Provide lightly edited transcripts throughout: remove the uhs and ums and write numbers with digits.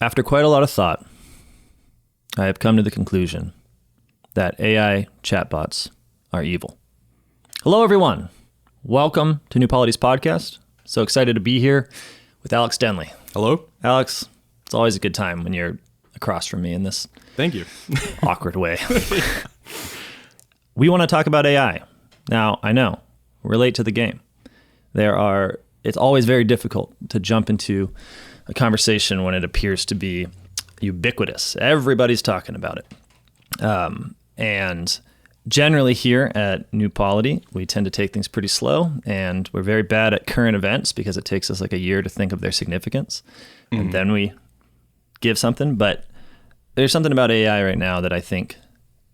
After quite a lot of thought, I have come to the conclusion that AI chatbots are evil. Hello, everyone. Welcome to New Polity's podcast. So excited to be here with Alex Denley. Hello. Alex, it's always a good time when you're across from me in this Thank you. awkward way. We want to talk about AI. Now, I know, we're late to the game. It's always very difficult to jump into a conversation when it appears to be ubiquitous. Everybody's talking about it. And generally here at New Polity, we tend to take things pretty slow, and we're very bad at current events because it takes us like a year to think of their significance. And then we give something. But there's something about AI right now that I think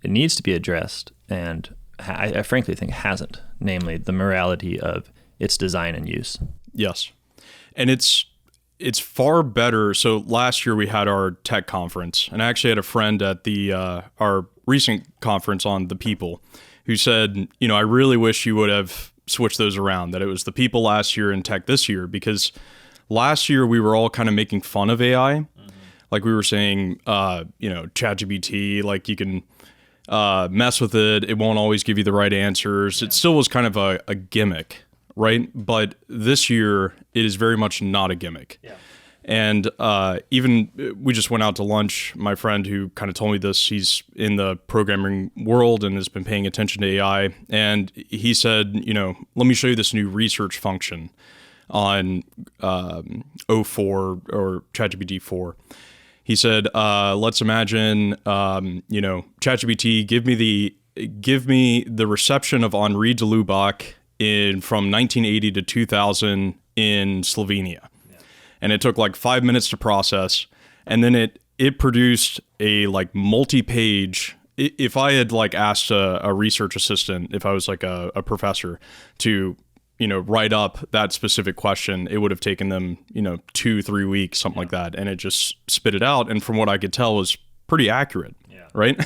it needs to be addressed, and I frankly think hasn't, namely the morality of its design and use. Yes. And it's far better. So last year we had our tech conference, and I actually had a friend at our recent conference on the people who said, I really wish you would have switched those around, that it was the people last year and tech this year, because last year we were all kind of making fun of AI. Like we were saying, ChatGPT, like you can mess with it. It won't always give you the right answers. Yeah. It still was kind of a gimmick. Right. But this year, it is very much not a gimmick. Yeah. And even we just went out to lunch. My friend who kind of told me this, he's in the programming world and has been paying attention to AI. And he said, let me show you this new research function on O4 or ChatGPT 4. He said, let's imagine, ChatGPT, give me the reception of Henri de Lubac from 1980 to 2000 in Slovenia. Yeah. And it took like 5 minutes to process. And then it produced a like multi-page. If I had like asked a research assistant, if I was like a professor to, write up that specific question, it would have taken them, 2-3 weeks, something like that. And it just spit it out. And from what I could tell was pretty accurate. Yeah. Right.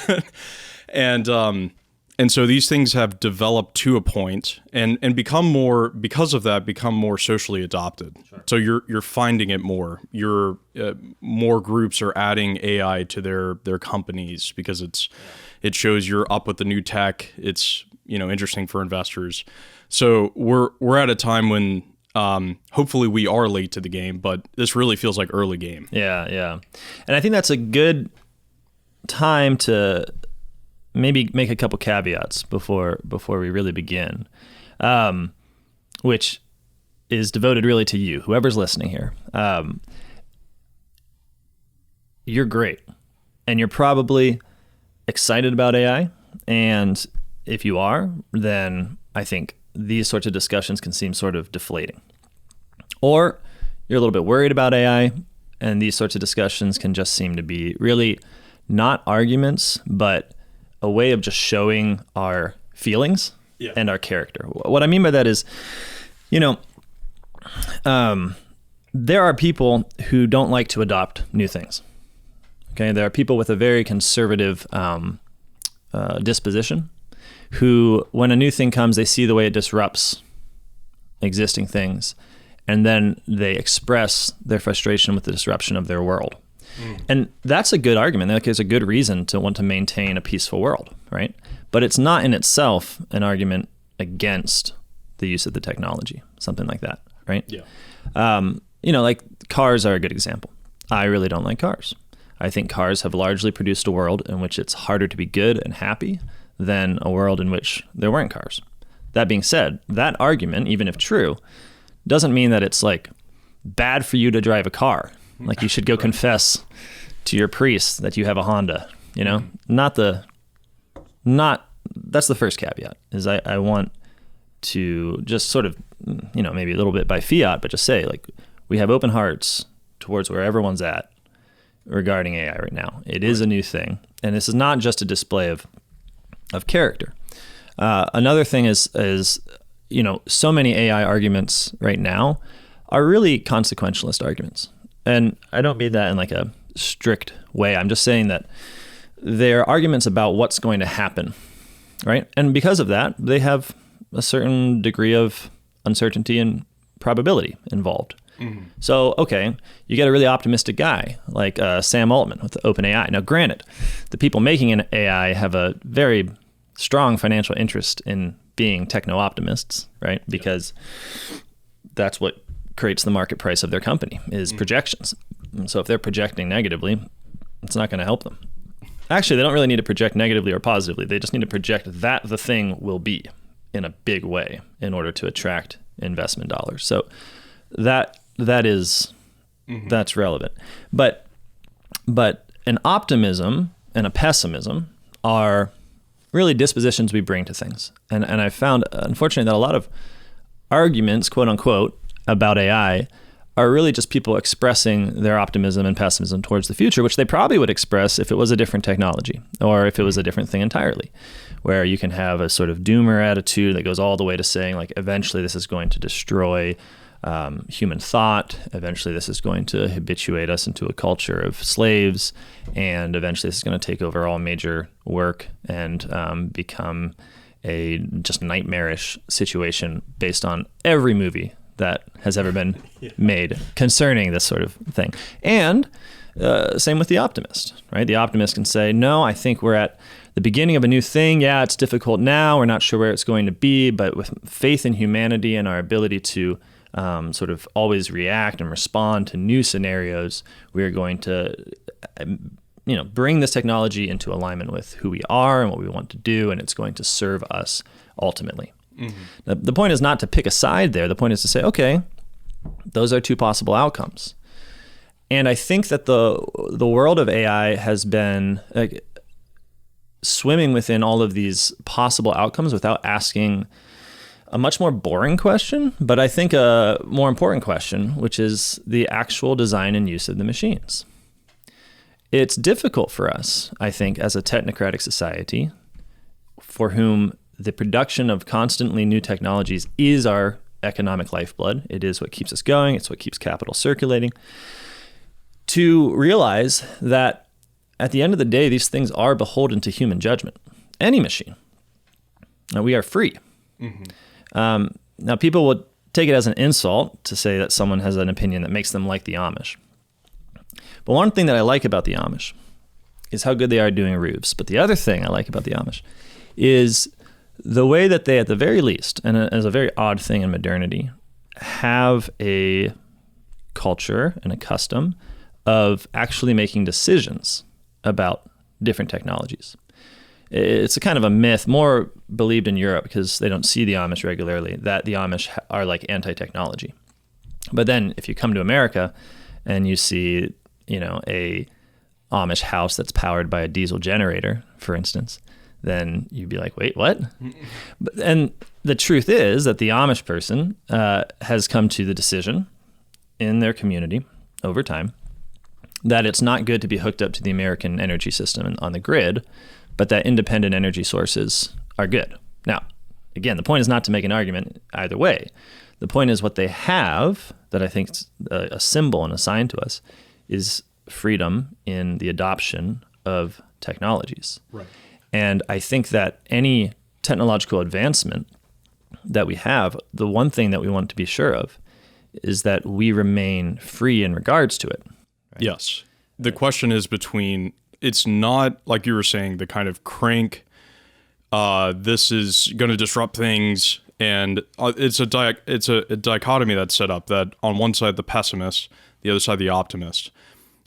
And so these things have developed to a point and become more, because of that, become more socially adopted. Sure. So you're finding it more. More groups are adding AI to their companies because it shows you're up with the new tech. It's interesting for investors. So we're at a time when hopefully we are late to the game, but this really feels like early game. Yeah. And I think that's a good time to maybe make a couple caveats before we really begin, which is devoted really to you, whoever's listening here. You're great, and you're probably excited about AI. And if you are, then I think these sorts of discussions can seem sort of deflating. Or you're a little bit worried about AI, and these sorts of discussions can just seem to be really not arguments, but a way of just showing our feelings and our character. What I mean by that is, there are people who don't like to adopt new things. Okay, there are people with a very conservative disposition who, when a new thing comes, they see the way it disrupts existing things, and then they express their frustration with the disruption of their world. And that's a good argument. Like, there's a good reason to want to maintain a peaceful world, right? But it's not in itself an argument against the use of the technology, something like that, right? Yeah. Like cars are a good example. I really don't like cars. I think cars have largely produced a world in which it's harder to be good and happy than a world in which there weren't cars. That being said, that argument, even if true, doesn't mean that it's like bad for you to drive a car. Like you should go confess to your priest that you have a Honda, that's the first caveat, is I want to just sort of, maybe a little bit by fiat, but just say, like, we have open hearts towards where everyone's at regarding AI right now. It is a new thing, and this is not just a display of character. Another thing is so many AI arguments right now are really consequentialist arguments. And I don't mean that in like a strict way. I'm just saying that they're arguments about what's going to happen, right? And because of that, they have a certain degree of uncertainty and probability involved. So, okay, you get a really optimistic guy like Sam Altman with OpenAI. Now, granted, the people making an AI have a very strong financial interest in being techno-optimists, right? Because that's what creates the market price of their company is projections. And so if they're projecting negatively, it's not going to help them. Actually, they don't really need to project negatively or positively. They just need to project that the thing will be in a big way in order to attract investment dollars. So that's relevant. But an optimism and a pessimism are really dispositions we bring to things. And I found, unfortunately, that a lot of arguments, quote unquote, about AI are really just people expressing their optimism and pessimism towards the future, which they probably would express if it was a different technology or if it was a different thing entirely, where you can have a sort of doomer attitude that goes all the way to saying, like, eventually this is going to destroy human thought. Eventually this is going to habituate us into a culture of slaves. And eventually this is going to take over all major work and become a just nightmarish situation based on every movie that has ever been made concerning this sort of thing. And same with the optimist, right? The optimist can say, no, I think we're at the beginning of a new thing. Yeah, it's difficult now. We're not sure where it's going to be, but with faith in humanity and our ability to sort of always react and respond to new scenarios, we are going to bring this technology into alignment with who we are and what we want to do, and it's going to serve us ultimately. Now, the point is not to pick a side there. The point is to say, okay, those are two possible outcomes. And I think that the world of AI has been swimming within all of these possible outcomes without asking a much more boring question, but I think a more important question, which is the actual design and use of the machines. It's difficult for us, I think, as a technocratic society for whom the production of constantly new technologies is our economic lifeblood. It is what keeps us going. It's what keeps capital circulating. To realize that at the end of the day, these things are beholden to human judgment. Any machine. Now, we are free. Now, people will take it as an insult to say that someone has an opinion that makes them like the Amish. But one thing that I like about the Amish is how good they are doing roofs. But the other thing I like about the Amish is the way that they, at the very least, and as a very odd thing in modernity, have a culture and a custom of actually making decisions about different technologies. It's a kind of a myth, more believed in Europe because they don't see the Amish regularly, that the Amish are like anti-technology. But then if you come to America and you see, a Amish house that's powered by a diesel generator, for instance, then you'd be like, wait, what? And the truth is that the Amish person has come to the decision in their community over time that it's not good to be hooked up to the American energy system on the grid, but that independent energy sources are good. Now, again, the point is not to make an argument either way. The point is what they have that I think is a symbol and a sign to us is freedom in the adoption of technologies. Right. And I think that any technological advancement that we have, the one thing that we want to be sure of is that we remain free in regards to it. Right? Yes. The question is it's not, like you were saying, the kind of crank, this is going to disrupt things, and it's a dichotomy that's set up that on one side the pessimist, the other side the optimist.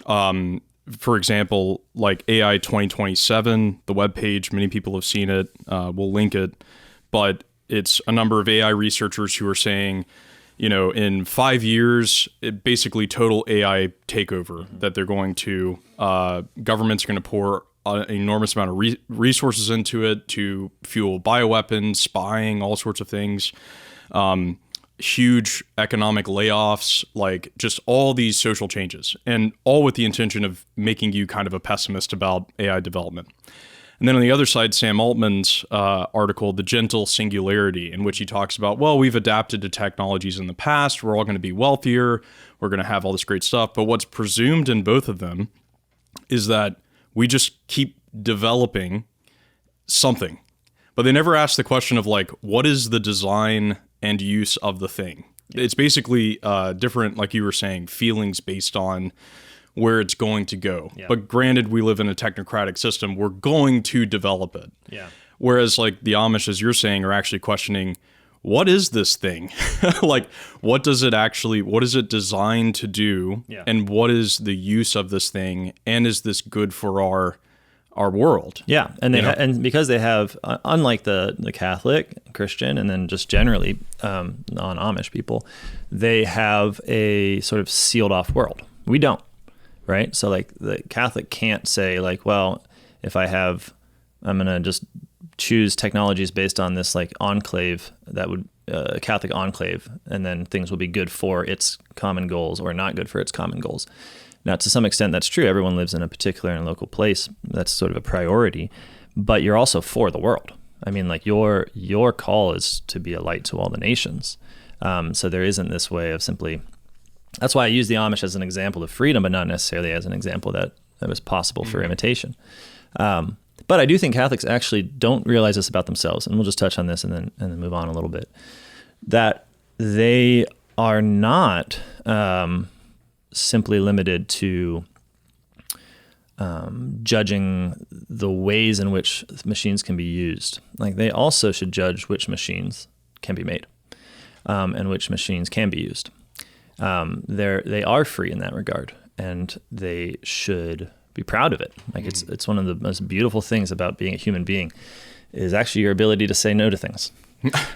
For example, like AI 2027, the webpage, many people have seen it, we'll link it, but it's a number of AI researchers who are saying, in 5 years, basically total AI takeover, that they're going to, governments are going to pour an enormous amount of resources into it to fuel bioweapons, spying, all sorts of things. Huge economic layoffs, like just all these social changes, and all with the intention of making you kind of a pessimist about AI development. And then on the other side, Sam Altman's article, The Gentle Singularity, in which he talks about, well, we've adapted to technologies in the past. We're all going to be wealthier. We're going to have all this great stuff. But what's presumed in both of them is that we just keep developing something. But they never ask the question of, like, what is the design and use of the thing? It's basically different, like you were saying, feelings based on where it's going to go. Yeah. But granted, we live in a technocratic system. We're going to develop it. Yeah. Whereas like the Amish, as you're saying, are actually questioning, what is this thing? Like, what is it designed to do? Yeah. And what is the use of this thing? And is this good for our world? Yeah, and and because they have, unlike the Catholic, Christian, and then just generally non-Amish people, they have a sort of sealed off world. We don't, right? So like the Catholic can't say like, well, if I'm gonna just choose technologies based on this like enclave that would Catholic enclave, and then things will be good for its common goals or not good for its common goals. Now, to some extent, that's true. Everyone lives in a particular and local place. That's sort of a priority, but you're also for the world. I mean, like your call is to be a light to all the nations. So there isn't this way of simply. That's why I use the Amish as an example of freedom, but not necessarily as an example that was possible for imitation. But I do think Catholics actually don't realize this about themselves, and we'll just touch on this and then move on a little bit. That they are not simply limited to judging the ways in which machines can be used. Like they also should judge which machines can be made and which machines can be used. They are free in that regard, and they should be proud of it. Like it's one of the most beautiful things about being a human being is actually your ability to say no to things.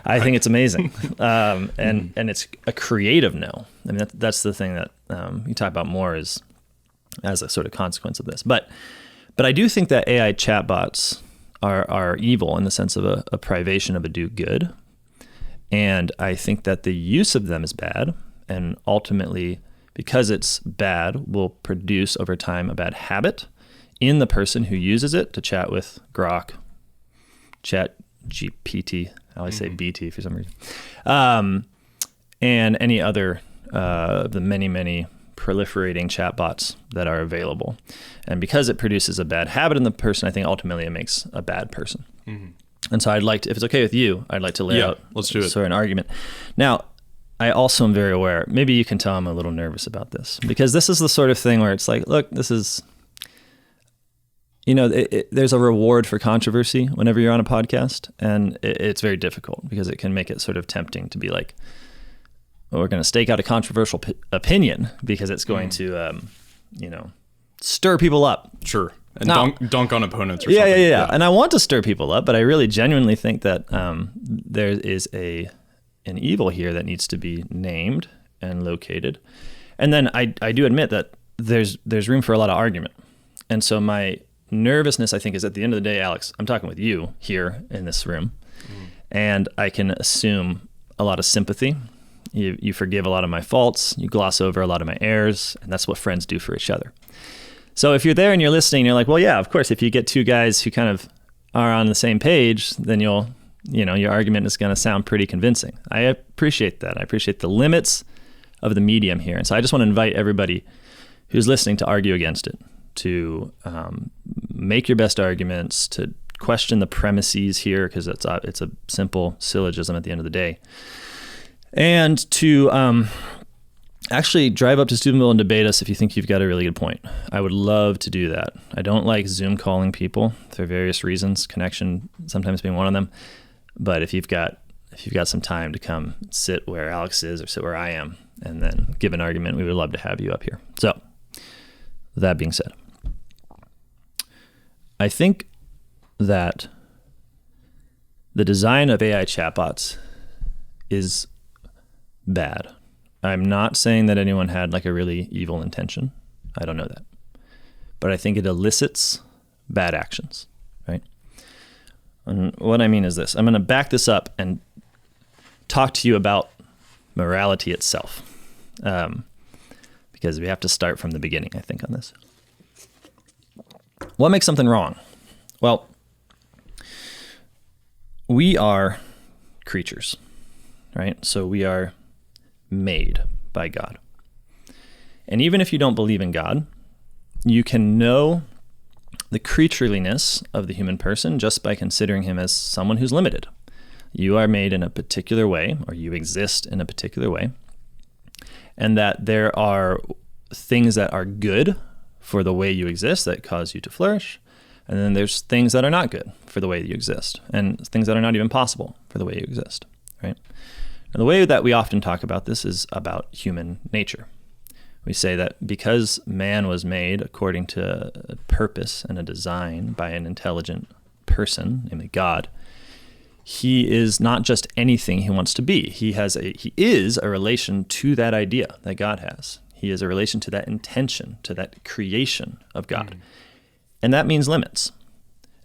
I think it's amazing. And it's a creative no. I mean, that's the thing that you talk about more is as a sort of consequence of this. But I do think that AI chatbots are evil in the sense of a privation of a do good. And I think that the use of them is bad, and ultimately, because it's bad, will produce over time a bad habit in the person who uses it to chat with Grok, ChatGPT. I always say BT for some reason, and any other the many proliferating chatbots that are available. And because it produces a bad habit in the person, I think ultimately it makes a bad person. And so I'd like to, if it's okay with you, I'd like to lay out let's do it. Sort of an argument. Now, I also am very aware, maybe you can tell I'm a little nervous about this, because this is the sort of thing where it's like, look, this is, there's a reward for controversy whenever you're on a podcast, and it's very difficult because it can make it sort of tempting to be like, well, we're going to stake out a controversial opinion because it's going to, stir people up. Sure. And dunk on opponents or something. Yeah. Yeah. And I want to stir people up, but I really genuinely think that there is an evil here that needs to be named and located. And then I do admit that there's room for a lot of argument. And so my nervousness, I think, is at the end of the day, Alex, I'm talking with you here in this room, and I can assume a lot of sympathy. You forgive a lot of my faults, you gloss over a lot of my errors, and that's what friends do for each other. So if you're there and you're listening, you're like, well, yeah, of course, if you get two guys who kind of are on the same page, then your argument is going to sound pretty convincing. I appreciate that. I appreciate the limits of the medium here. And so I just want to invite everybody who's listening to argue against it, to make your best arguments, to question the premises here, because it's a simple syllogism at the end of the day, and to actually drive up to Steubenville and debate us if you think you've got a really good point. I would love to do that. I don't like Zoom calling people for various reasons, connection sometimes being one of them. But if you've got some time to come sit where Alex is or sit where I am and then give an argument, we would love to have you up here. So that being said, I think that the design of AI chatbots is bad. I'm not saying that anyone had like a really evil intention. I don't know that. But I think it elicits bad actions, right? And what I mean is this. I'm going to back this up and talk to you about morality itself, because we have to start from the beginning, I think, on this. What makes something wrong? Well, we are creatures, right? So we are made by God. And even if you don't believe in God, you can know the creatureliness of the human person just by considering him as someone who's limited, You are made in a particular way, or you exist in a particular way, and that there are things that are good for the way you exist that cause you to flourish, and then there's things that are not good for the way that you exist, and things that are not even possible for the way you exist, right? And the way that we often talk about this is about human nature. We say that because man was made according to a purpose and a design by an intelligent person, namely God, he is not just anything he wants to be. He is a relation to that idea that God has. He is a relation to that intention, to that creation of God. And that means limits.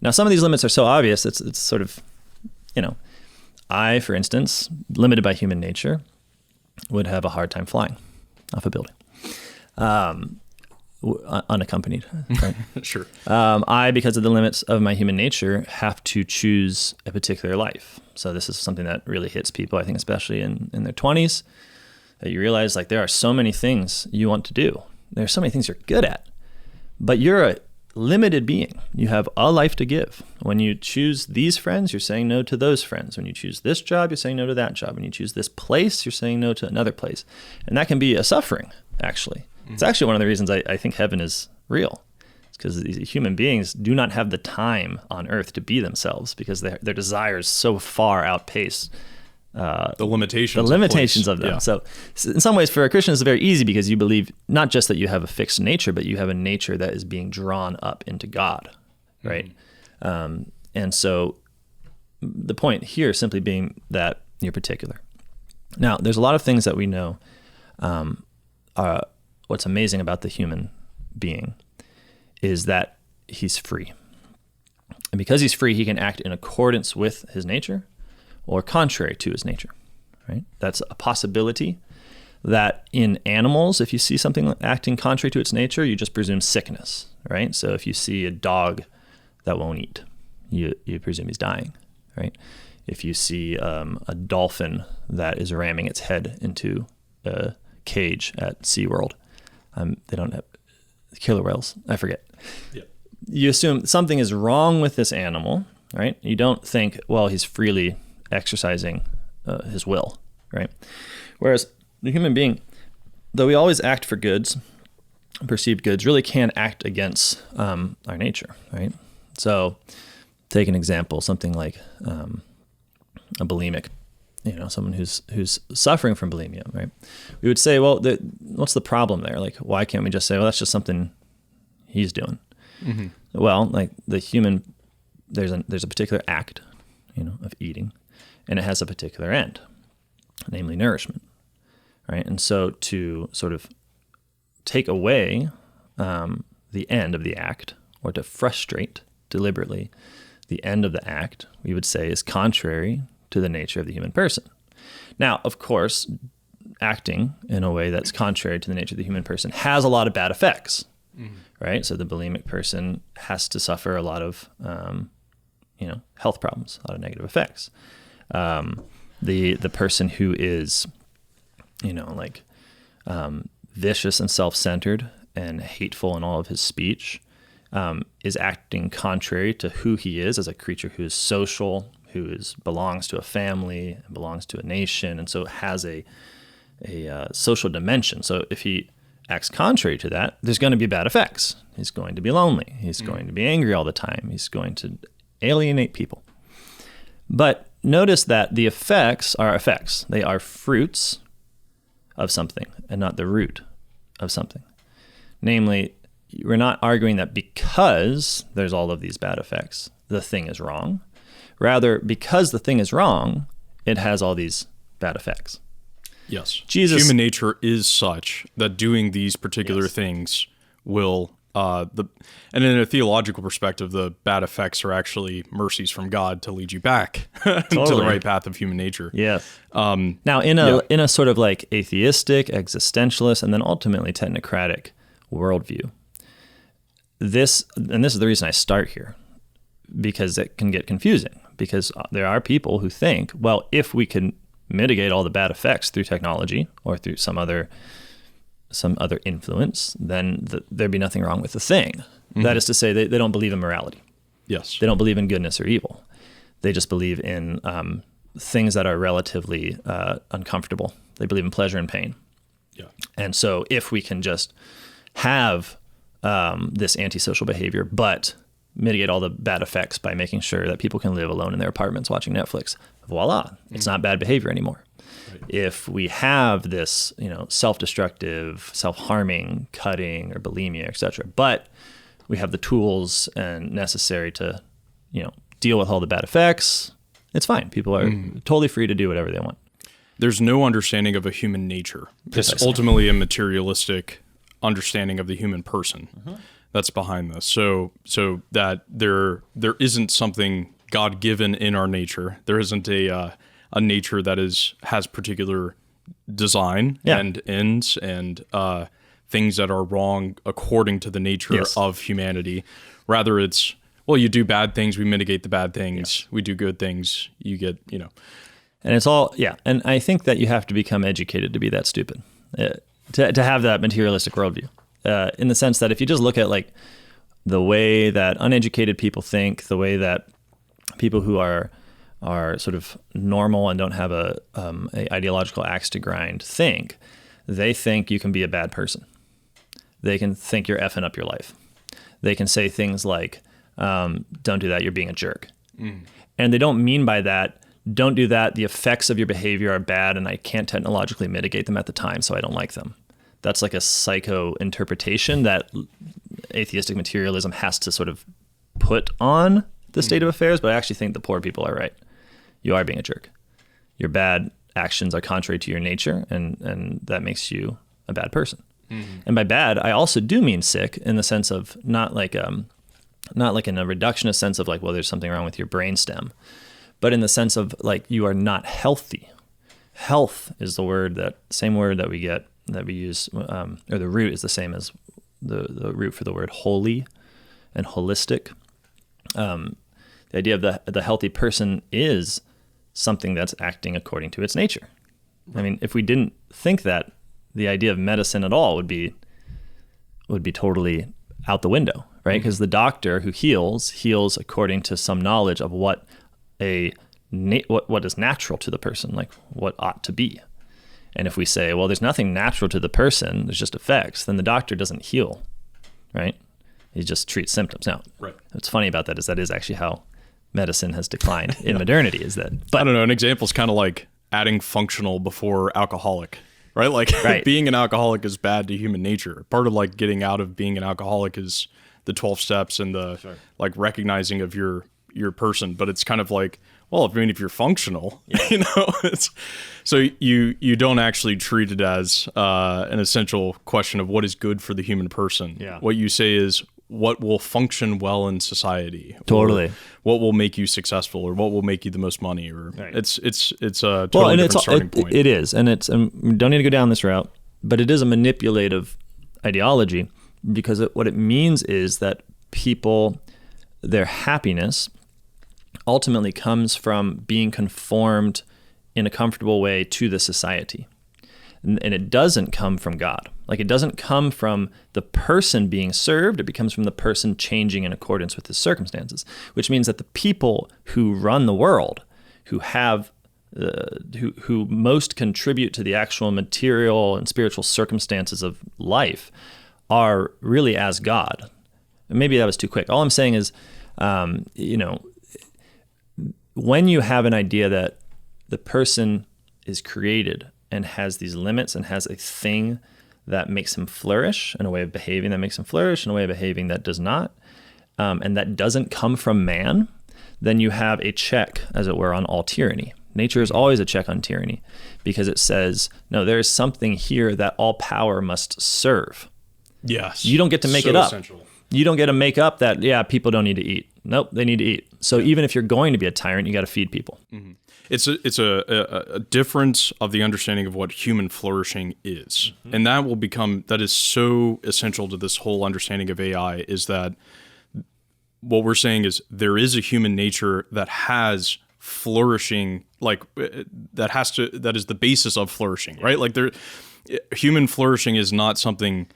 Now, some of these limits are so obvious, it's sort of, I, for instance, limited by human nature, would have a hard time flying off a building. Unaccompanied, right? Sure. I, because of the limits of my human nature, have to choose a particular life. So this is something that really hits people, I think, especially in their 20s, that you realize like there are so many things you want to do. There are so many things you're good at, but you're a limited being. You have a life to give. When you choose these friends, you're saying no to those friends. When you choose this job, you're saying no to that job. When you choose this place, you're saying no to another place. And that can be a suffering, actually. It's actually one of the reasons I think heaven is real. It's because these human beings do not have the time on earth to be themselves because their desires so far outpace the limitations of them. Yeah. So in some ways, for a Christian, it's very easy because you believe not just that you have a fixed nature, but you have a nature that is being drawn up into God, right? And so the point here simply being that you're particular. Now, there's a lot of things that we know what's amazing about the human being is that he's free. And because he's free, he can act in accordance with his nature or contrary to his nature, right? That's a possibility that in animals, if you see something acting contrary to its nature, you just presume sickness, right? So if you see a dog that won't eat, you presume he's dying, right? If you see a dolphin that is ramming its head into a cage at SeaWorld, they don't have killer whales, I forget. Yeah. You assume something is wrong with this animal, right? You don't think, well, he's freely exercising his will, right? Whereas the human being, though we always act for goods, perceived goods, really can act against our nature, right? So take an example, something like a bulimic, someone who's suffering from bulimia, right? We would say, well, what's the problem there? Like, why can't we just say, well, that's just something he's doing? Mm-hmm. Well, like the human, there's a particular act, of eating, and it has a particular end, namely nourishment, right? And so to sort of take away the end of the act, or to frustrate deliberately the end of the act, we would say is contrary to the nature of the human person. Now, of course, acting in a way that's contrary to the nature of the human person has a lot of bad effects, right? So the bulimic person has to suffer a lot of, health problems, a lot of negative effects. The person who is, vicious and self-centered and hateful in all of his speech is acting contrary to who he is as a creature who is social, who belongs to a family, belongs to a nation, and so has a social dimension. So if he acts contrary to that, there's going to be bad effects. He's going to be lonely. He's going to be angry all the time. He's going to alienate people. But notice that the effects are effects. They are fruits of something and not the root of something. Namely, we're not arguing that because there's all of these bad effects, the thing is wrong. Rather, because the thing is wrong, it has all these bad effects. Yes. Human nature is such that doing these particular things will, and in a theological perspective, the bad effects are actually mercies from God to lead you back to the right path of human nature. Yes. Now, in a sort of like atheistic, existentialist, and then ultimately technocratic worldview, this is the reason I start here, because it can get confusing. Because there are people who think, well, if we can mitigate all the bad effects through technology or through some other influence, then there'd be nothing wrong with the thing. Mm-hmm. That is to say, they don't believe in morality. Yes. They don't believe in goodness or evil. They just believe in things that are relatively uncomfortable. They believe in pleasure and pain. Yeah. And so if we can just have this antisocial behavior, but mitigate all the bad effects by making sure that people can live alone in their apartments watching Netflix, voila, it's not bad behavior anymore. Right. If we have this, self-destructive, self-harming, cutting, or bulimia, et cetera, but we have the tools and necessary to, deal with all the bad effects, it's fine. People are totally free to do whatever they want. There's no understanding of a human nature. Precisely. It's ultimately a materialistic understanding of the human person that's behind this. So that there isn't something God-given in our nature. There isn't a nature that has particular design and ends and things that are wrong according to the nature of humanity. Rather, it's, well, you do bad things, we mitigate the bad things. Yeah. We do good things, you get, And it's all, and I think that you have to become educated to be that stupid, to have that materialistic worldview. In the sense that if you just look at like the way that uneducated people think, the way that people who are sort of normal and don't have a ideological axe to grind think, they think you can be a bad person. They can think you're effing up your life. They can say things like, don't do that, you're being a jerk. And they don't mean by that, don't do that, the effects of your behavior are bad and I can't technologically mitigate them at the time, so I don't like them. That's like a psycho interpretation that atheistic materialism has to sort of put on the state of affairs, but I actually think the poor people are right. You are being a jerk. Your bad actions are contrary to your nature, and that makes you a bad person. And by bad, I also do mean sick in the sense of not like in a reductionist sense of like, well, there's something wrong with your brainstem, but in the sense of like you are not healthy. Health is the same word that we use, or the root is the same as the root for the word holy and holistic. The idea of the healthy person is something that's acting according to its nature. I mean, if we didn't think that, the idea of medicine at all would be totally out the window, right? Because the doctor who heals according to some knowledge of what is natural to the person, like what ought to be. And if we say, well, there's nothing natural to the person, there's just effects, then the doctor doesn't heal, right? He just treats symptoms. Now, what's funny about that is actually how medicine has declined in modernity. Is that? But I don't know. An example is kind of like adding functional before alcoholic, right? Like being an alcoholic is bad to human nature. Part of like getting out of being an alcoholic is the 12 steps and the like recognizing of your person. But it's kind of like, well, if you're functional, so you don't actually treat it as an essential question of what is good for the human person. Yeah. What you say is what will function well in society. Totally. What will make you successful, or what will make you the most money, or it's a totally different starting point. It is, and we don't need to go down this route, but it is a manipulative ideology because what it means is that people, their happiness ultimately comes from being conformed in a comfortable way to the society. And it doesn't come from God. Like it doesn't come from the person being served. It becomes from the person changing in accordance with his circumstances, which means that the people who run the world, who have, who most contribute to the actual material and spiritual circumstances of life are really as God. Maybe that was too quick. All I'm saying is, when you have an idea that the person is created and has these limits and has a thing that makes him flourish, and a way of behaving that makes him flourish, and a way of behaving that does not, and that doesn't come from man, then you have a check, as it were, on all tyranny. Nature is always a check on tyranny because it says, no, there is something here that all power must serve. Yes. You don't get to make it up. Essential. You don't get to make up that, people don't need to eat. Nope, they need to eat. So even if you're going to be a tyrant, you got to feed people. Mm-hmm. It's a difference of the understanding of what human flourishing is. Mm-hmm. And that is so essential to this whole understanding of AI, is that what we're saying is there is a human nature that has flourishing, like that is the basis of flourishing, right? Like human flourishing is not something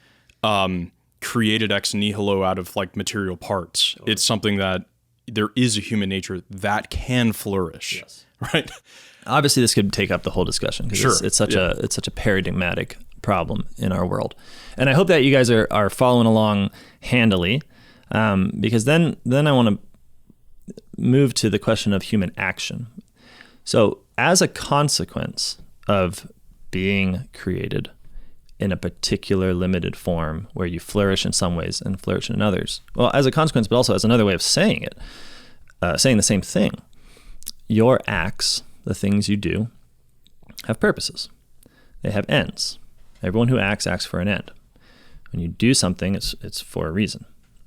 created ex nihilo out of like material parts. Totally. It's something that there is a human nature that can flourish. Yes. Right. Obviously, this could take up the whole discussion because Sure. it's such a paradigmatic problem in our world. And I hope that you guys are following along handily, because then I want to move to the question of human action. So as a consequence of being created in a particular limited form where you flourish in some ways and flourish in others, well, as a consequence, but also as another way of saying it, saying the same thing, your acts, the things you do, have purposes. They have ends. Everyone who acts for an end. When you do something, it's for a reason,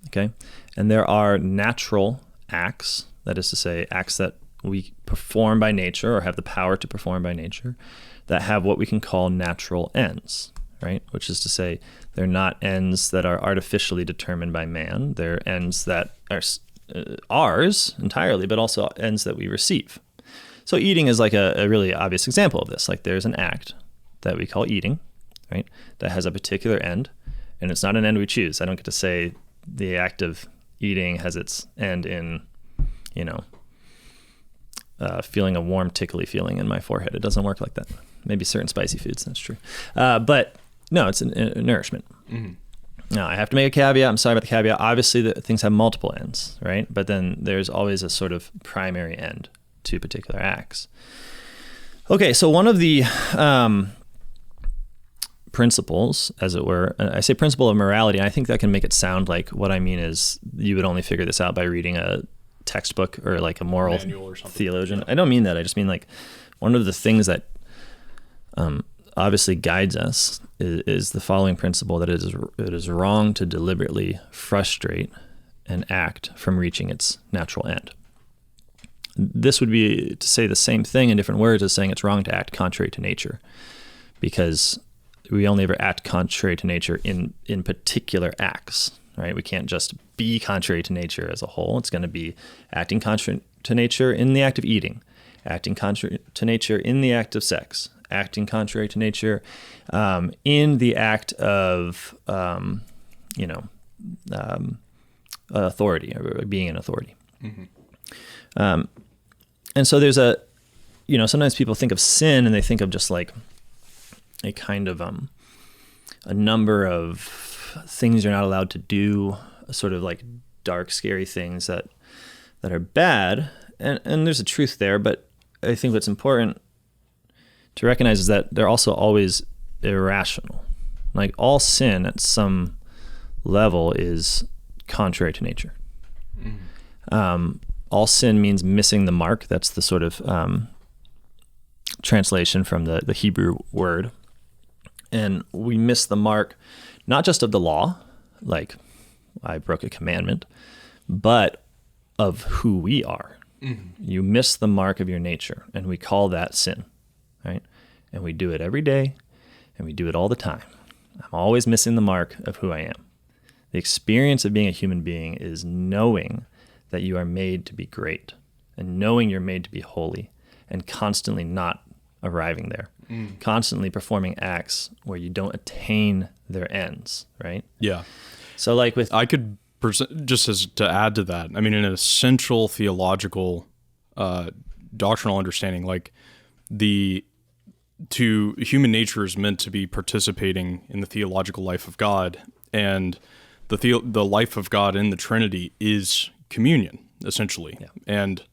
okay? And there are natural acts, that is to say, acts that we perform by nature or have the power to perform by nature that have what we can call natural ends, right? Which is to say, they're not ends that are artificially determined by man. They're ends that are ours entirely, but also ends that we receive. So eating is like a really obvious example of this. Like there's an act that we call eating, right? That has a particular end, and it's not an end we choose. I don't get to say the act of eating has its end in, feeling a warm, tickly feeling in my forehead. It doesn't work like that. Maybe certain spicy foods, that's true. But no, it's a nourishment. Mm-hmm. Now, I have to make a caveat. I'm sorry about the caveat. Obviously, things have multiple ends, right? But then there's always a sort of primary end to particular acts. Okay, so one of the principles, as it were, I say principle of morality, and I think that can make it sound like what I mean is you would only figure this out by reading a textbook or like a moral theologian. Yeah. I don't mean that. I just mean like one of the things that obviously guides us is the following principle, that it is wrong to deliberately frustrate an act from reaching its natural end. This would be to say the same thing in different words as saying it's wrong to act contrary to nature, because we only ever act contrary to nature in particular acts, right? We can't just be contrary to nature as a whole. It's going to be acting contrary to nature in the act of eating, acting contrary to nature in the act of sex, acting contrary to nature in the act of, authority or being an authority. Mm-hmm. And so there's sometimes people think of sin and they think of just like a kind of a number of things you're not allowed to do, sort of like dark, scary things that are bad. And there's a truth there, but I think what's important to recognize is that they're also always irrational. Like all sin at some level is contrary to nature. Mm-hmm. All sin means missing the mark. That's the sort of translation from the Hebrew word. And we miss the mark, not just of the law, like I broke a commandment, but of who we are. Mm-hmm. You miss the mark of your nature, and we call that sin, right? And we do it every day, and we do it all the time. I'm always missing the mark of who I am. The experience of being a human being is knowing that you are made to be great, and knowing you're made to be holy, and constantly not arriving there, constantly performing acts where you don't attain their ends, right? Yeah. So like I could, just as to add to that, I mean, in an essential theological doctrinal understanding, like human nature is meant to be participating in the theological life of God, and the life of God in the Trinity is communion, essentially, and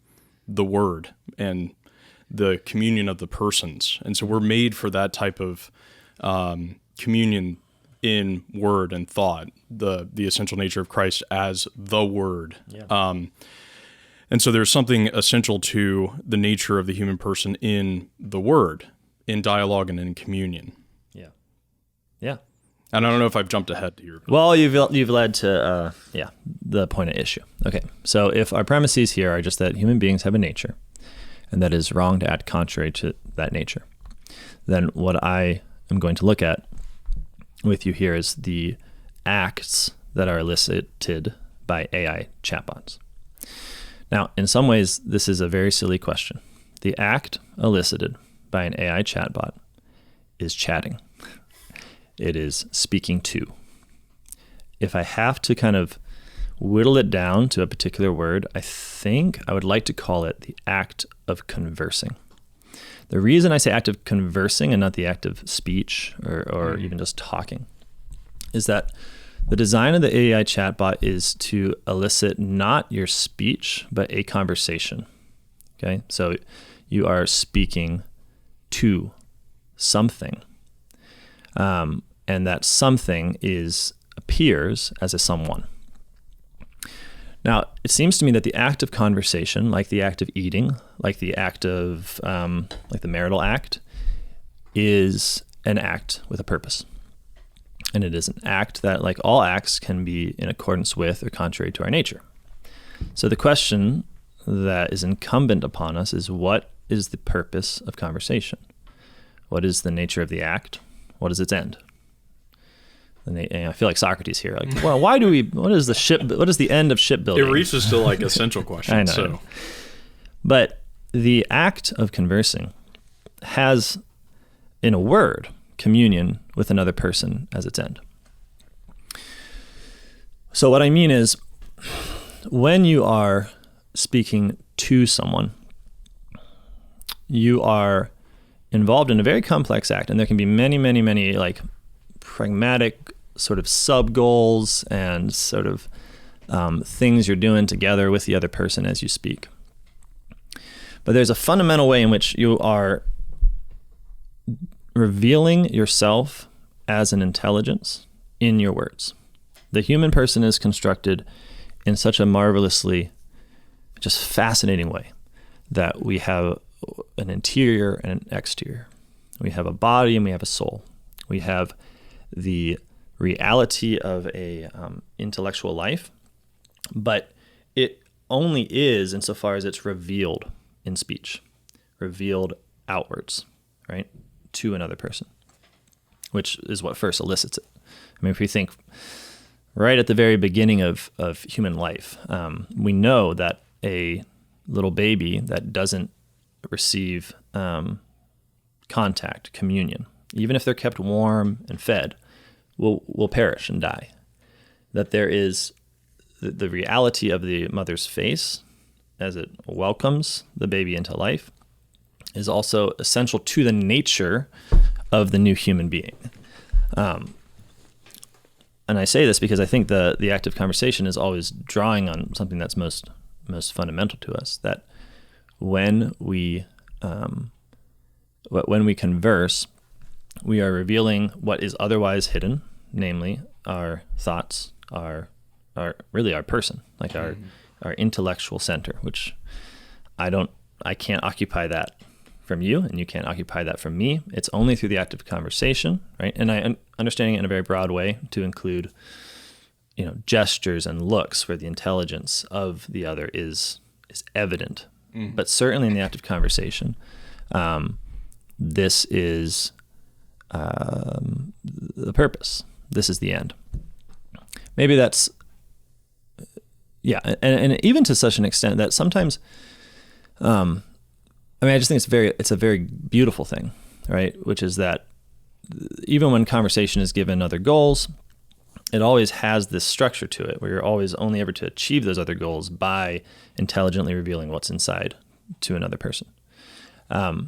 the Word and the communion of the persons. And so we're made for that type of communion in word and thought, the essential nature of Christ as the Word. Yeah. And so there's something essential to the nature of the human person in the Word, in dialogue and in communion. Yeah. Yeah. And I don't know if I've jumped ahead here. Well, you've led to the point of issue. Okay, so if our premises here are just that human beings have a nature, and that is wrong to act contrary to that nature, then what I am going to look at with you here is the acts that are elicited by AI chatbots. Now, in some ways, this is a very silly question. The act elicited by an AI chatbot is chatting. It is speaking to. If I have to kind of whittle it down to a particular word, I think I would like to call it the act of conversing. The reason I say act of conversing and not the act of speech or even just talking is that the design of the AI chatbot is to elicit not your speech, but a conversation. Okay, so you are speaking to something, and that something appears as a someone. Now, it seems to me that the act of conversation, like the act of eating, like the act of, like the marital act, is an act with a purpose. And it is an act that, like all acts, can be in accordance with or contrary to our nature. So the question that is incumbent upon us is, what is the purpose of conversation? What is the nature of the act? What is its end? And I feel like Socrates here. Like, well, what is the end of shipbuilding? It reaches to like essential questions. I know. So, but the act of conversing has, in a word, communion with another person as its end. So what I mean is, when you are speaking to someone, you are involved in a very complex act, and there can be many, many, many like pragmatic sort of sub goals and sort of things you're doing together with the other person as you speak. But there's a fundamental way in which you are revealing yourself as an intelligence in your words. The human person is constructed in such a marvelously, just fascinating way that we have an interior and an exterior. We have a body and we have a soul. We have the reality of a intellectual life, but it only is insofar as it's revealed in speech, revealed outwards, right, to another person, which is what first elicits it. I mean, if we think right at the very beginning of human life, we know that a little baby that doesn't receive contact, communion, even if they're kept warm and fed, will perish and die. That there is the reality of the mother's face as it welcomes the baby into life is also essential to the nature of the new human being. And I say this because I think the act of conversation is always drawing on something that's most fundamental to us, that when we converse, we are revealing what is otherwise hidden, namely our thoughts, our person, like our intellectual center, which I can't occupy that from you, and you can't occupy that from me. It's only through the act of conversation, right? And I understanding it in a very broad way to include, gestures and looks where the intelligence of the other is evident. Mm-hmm. But certainly in the act of conversation, this is the purpose. This is the end. Maybe that's, and even to such an extent that sometimes, I just think it's a very beautiful thing, right? Which is that even when conversation is given other goals, it always has this structure to it where you're always only able to achieve those other goals by intelligently revealing what's inside to another person. But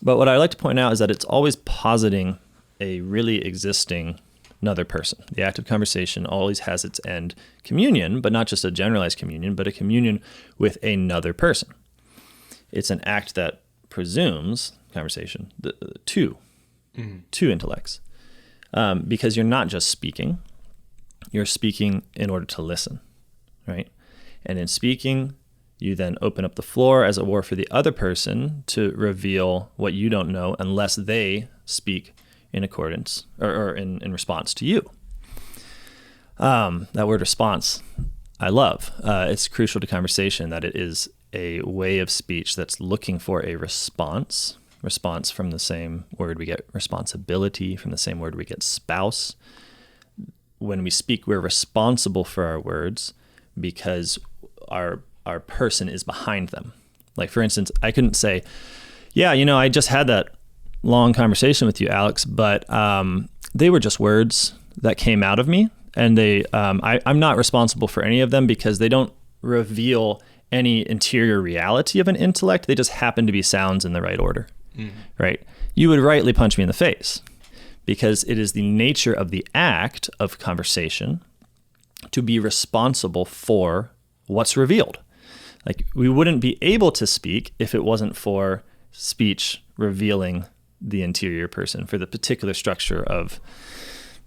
what I like to point out is that it's always positing a really existing another person. The act of conversation always has its end communion, but not just a generalized communion, but a communion with another person. It's an act that presumes conversation, two intellects, because you're not just speaking, you're speaking in order to listen, right? And in speaking, you then open up the floor, as it were, for the other person to reveal what you don't know unless they speak in accordance or in response to you. That word response, I love. It's crucial to conversation that it is a way of speech that's looking for a response from the same word we get responsibility, from the same word we get spouse. When we speak, we're responsible for our words because our person is behind them. Like, for instance, I couldn't say, I just had that long conversation with you, Alex, but they were just words that came out of me, and I'm not responsible for any of them because they don't reveal any interior reality of an intellect. They just happen to be sounds in the right order, right? You would rightly punch me in the face because it is the nature of the act of conversation to be responsible for what's revealed. Like, we wouldn't be able to speak if it wasn't for speech revealing the interior person, for the particular structure of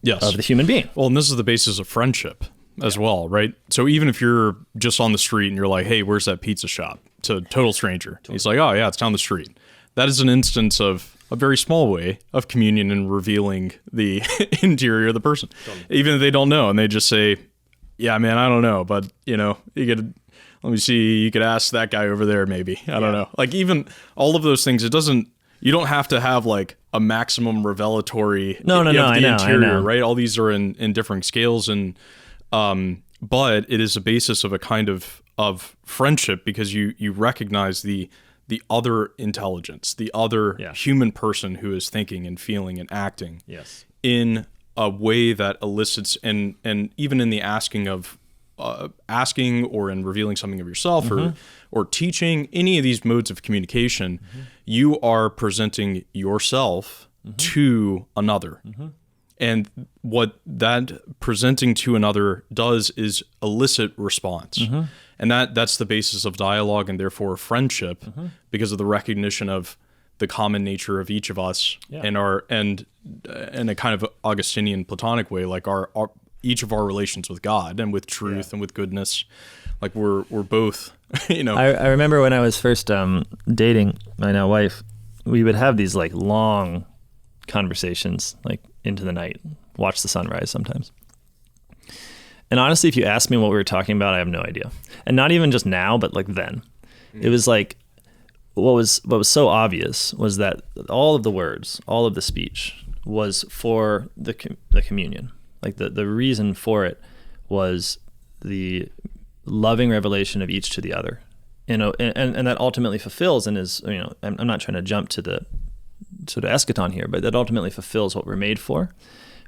the human being. Well, and this is the basis of friendship as well, right? So even if you're just on the street and you're like, hey, where's that pizza shop? To a total stranger. He's like, oh yeah, it's down the street. That is an instance of a very small way of communion and revealing the interior of the person. Even if they don't know and they just say, yeah, man, I don't know, but you could, let me see, you could ask that guy over there maybe. I don't know. Like, even all of those things, you don't have to have like a maximum revelatory interior, right? All these are in different scales, and but it is a basis of a kind of friendship, because you recognize the other intelligence, the other human person who is thinking and feeling and acting in a way that elicits, and even in the asking or in revealing something of yourself, or teaching, any of these modes of communication, you are presenting yourself to another. And what that presenting to another does is elicit response. And that's the basis of dialogue, and therefore friendship, because of the recognition of the common nature of each of us, and in a kind of Augustinian Platonic way, like our each of our relations with God and with truth and with goodness. Like we're both, I remember when I was first dating my now wife, we would have these like long conversations, like into the night, watch the sunrise sometimes. And honestly, if you ask me what we were talking about, I have no idea. And not even just now, but like then. It was like, what was so obvious was that all of the words, all of the speech was for the communion. Like the reason for it was the loving revelation of each to the other. And that ultimately fulfills and is, I'm not trying to jump to the sort of eschaton here, but that ultimately fulfills what we're made for,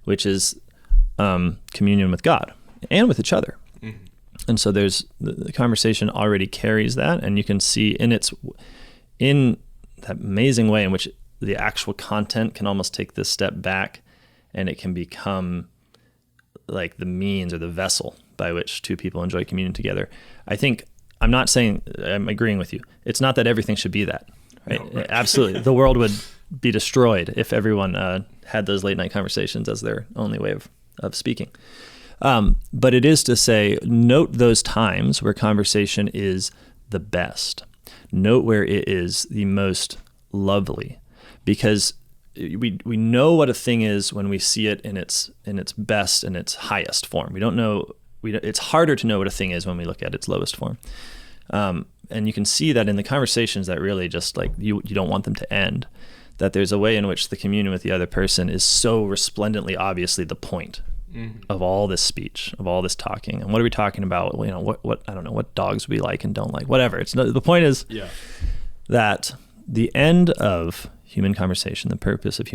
which is communion with God and with each other. And so there's the conversation already carries that, and you can see in that amazing way in which the actual content can almost take this step back, and it can become like the means or the vessel by which two people enjoy communion together. I'm not saying, I'm agreeing with you. It's not that everything should be that, right? No, right. Absolutely. The world would be destroyed if everyone had those late night conversations as their only way of speaking. But it is to say, note those times where conversation is the best. Note where it is the most lovely, because we know what a thing is when we see it in its best and its highest form. We don't know. It's harder to know what a thing is when we look at its lowest form. And you can see that in the conversations that really just like you don't want them to end. That there's a way in which the communion with the other person is so resplendently obviously the point of all this speech, of all this talking. And what are we talking about? What I don't know, what dogs we like and don't like, whatever. The point is that the end of human conversation, the purpose of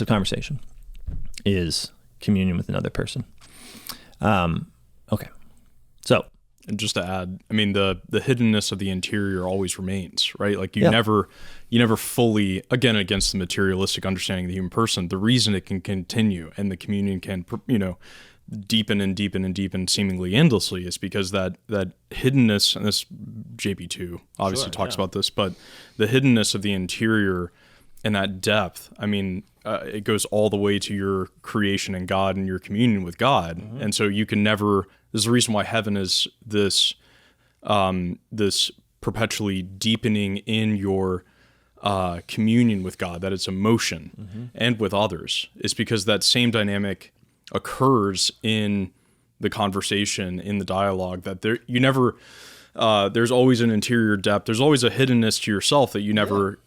conversation is communion with another person. Okay. So, and just to add, I mean, the hiddenness of the interior always remains, right? Like you never fully, again, against the materialistic understanding of the human person, the reason it can continue and the communion can, deepen and deepen and deepen seemingly endlessly is because that hiddenness, and this JP2 obviously talks about this, but the hiddenness of the interior and that depth, I mean, it goes all the way to your creation and God and your communion with God. And so you can never, there's a reason why heaven is this perpetually deepening in your communion with God, that it's emotion and with others, is because that same dynamic occurs in the conversation, in the dialogue, that there's always an interior depth. There's always a hiddenness to yourself that you never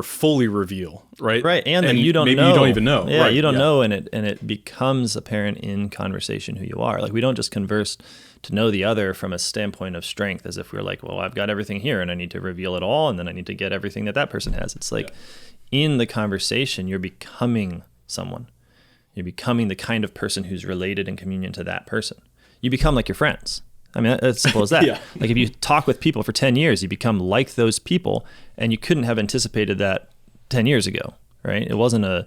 fully reveal, right? Right, and then you don't know. Maybe you don't even know. Yeah, right. You don't know, and it becomes apparent in conversation who you are. Like we don't just converse to know the other from a standpoint of strength, as if we're like, well, I've got everything here, and I need to reveal it all, and then I need to get everything that person has. It's like in the conversation, you're becoming someone. You're becoming the kind of person who's related in communion to that person. You become like your friends. I mean, it's simple as that. Yeah. Like if you talk with people for 10 years, you become like those people, and you couldn't have anticipated that 10 years ago, right? It wasn't a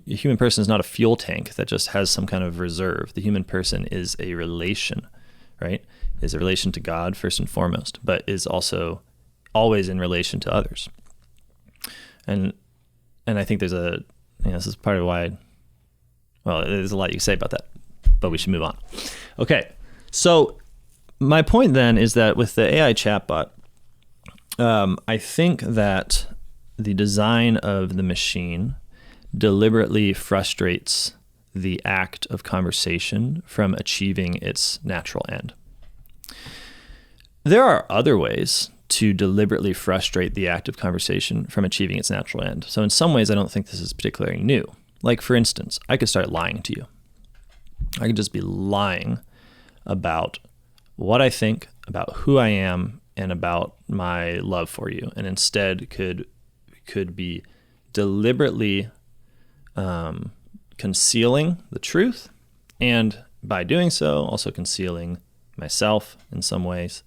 human person is not a fuel tank that just has some kind of reserve. The human person is a relation, right? Is a relation to God first and foremost, but is also always in relation to others. And I think this is part of why, there's a lot you can say about that, but we should move on. Okay. So my point then is that with the AI chatbot, I think that the design of the machine deliberately frustrates the act of conversation from achieving its natural end. There are other ways to deliberately frustrate the act of conversation from achieving its natural end. So in some ways, I don't think this is particularly new. Like, for instance, I could start lying to you. I could just be lying about what I think, about who I am, and about my love for you, and instead could be deliberately concealing the truth, and by doing so, also concealing myself in some ways.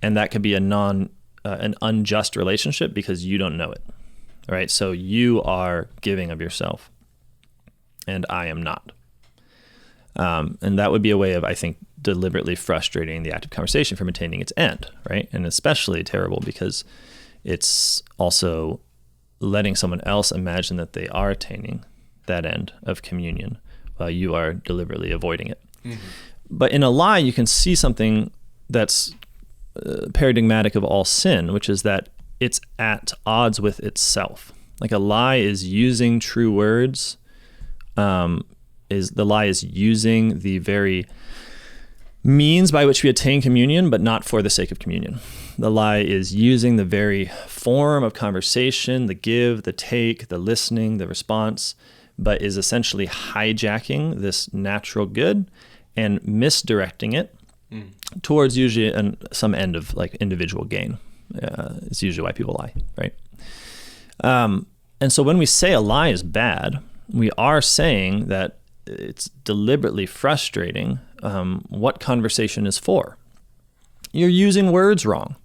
And that could be an unjust relationship because you don't know it, right? So you are giving of yourself, and I am not. And that would be a way of, I think, deliberately frustrating the active conversation from attaining its end, right? And especially terrible because it's also letting someone else imagine that they are attaining that end of communion while you are deliberately avoiding it. Mm-hmm. But in a lie, you can see something that's paradigmatic of all sin, which is that it's at odds with itself. Like a lie is using true words, the lie is using the very means by which we attain communion, but not for the sake of communion. The lie is using the very form of conversation, the give, the take, the listening, the response, but is essentially hijacking this natural good and misdirecting it towards usually some end of like individual gain. It's usually why people lie, right? And so when we say a lie is bad, we are saying that it's deliberately frustrating what conversation is for. You're using words wrong.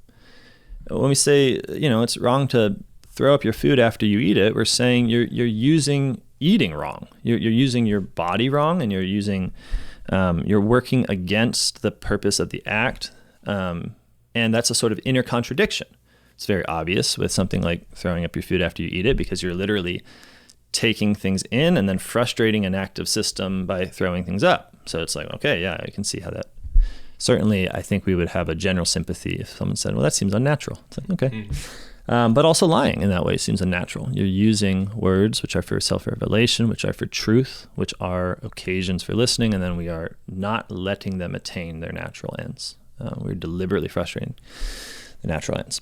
When we say, it's wrong to throw up your food after you eat it, we're saying you're using eating wrong. You're using your body wrong, and you're working against the purpose of the act. And that's a sort of inner contradiction. It's very obvious with something like throwing up your food after you eat it, because you're literally taking things in and then frustrating an active system by throwing things up. So it's like, okay, yeah, I can see how that. Certainly, I think we would have a general sympathy if someone said, well, that seems unnatural. It's like, okay. But also lying in that way seems unnatural. You're using words which are for self-revelation, which are for truth, which are occasions for listening, and then we are not letting them attain their natural ends. We're deliberately frustrating the natural ends.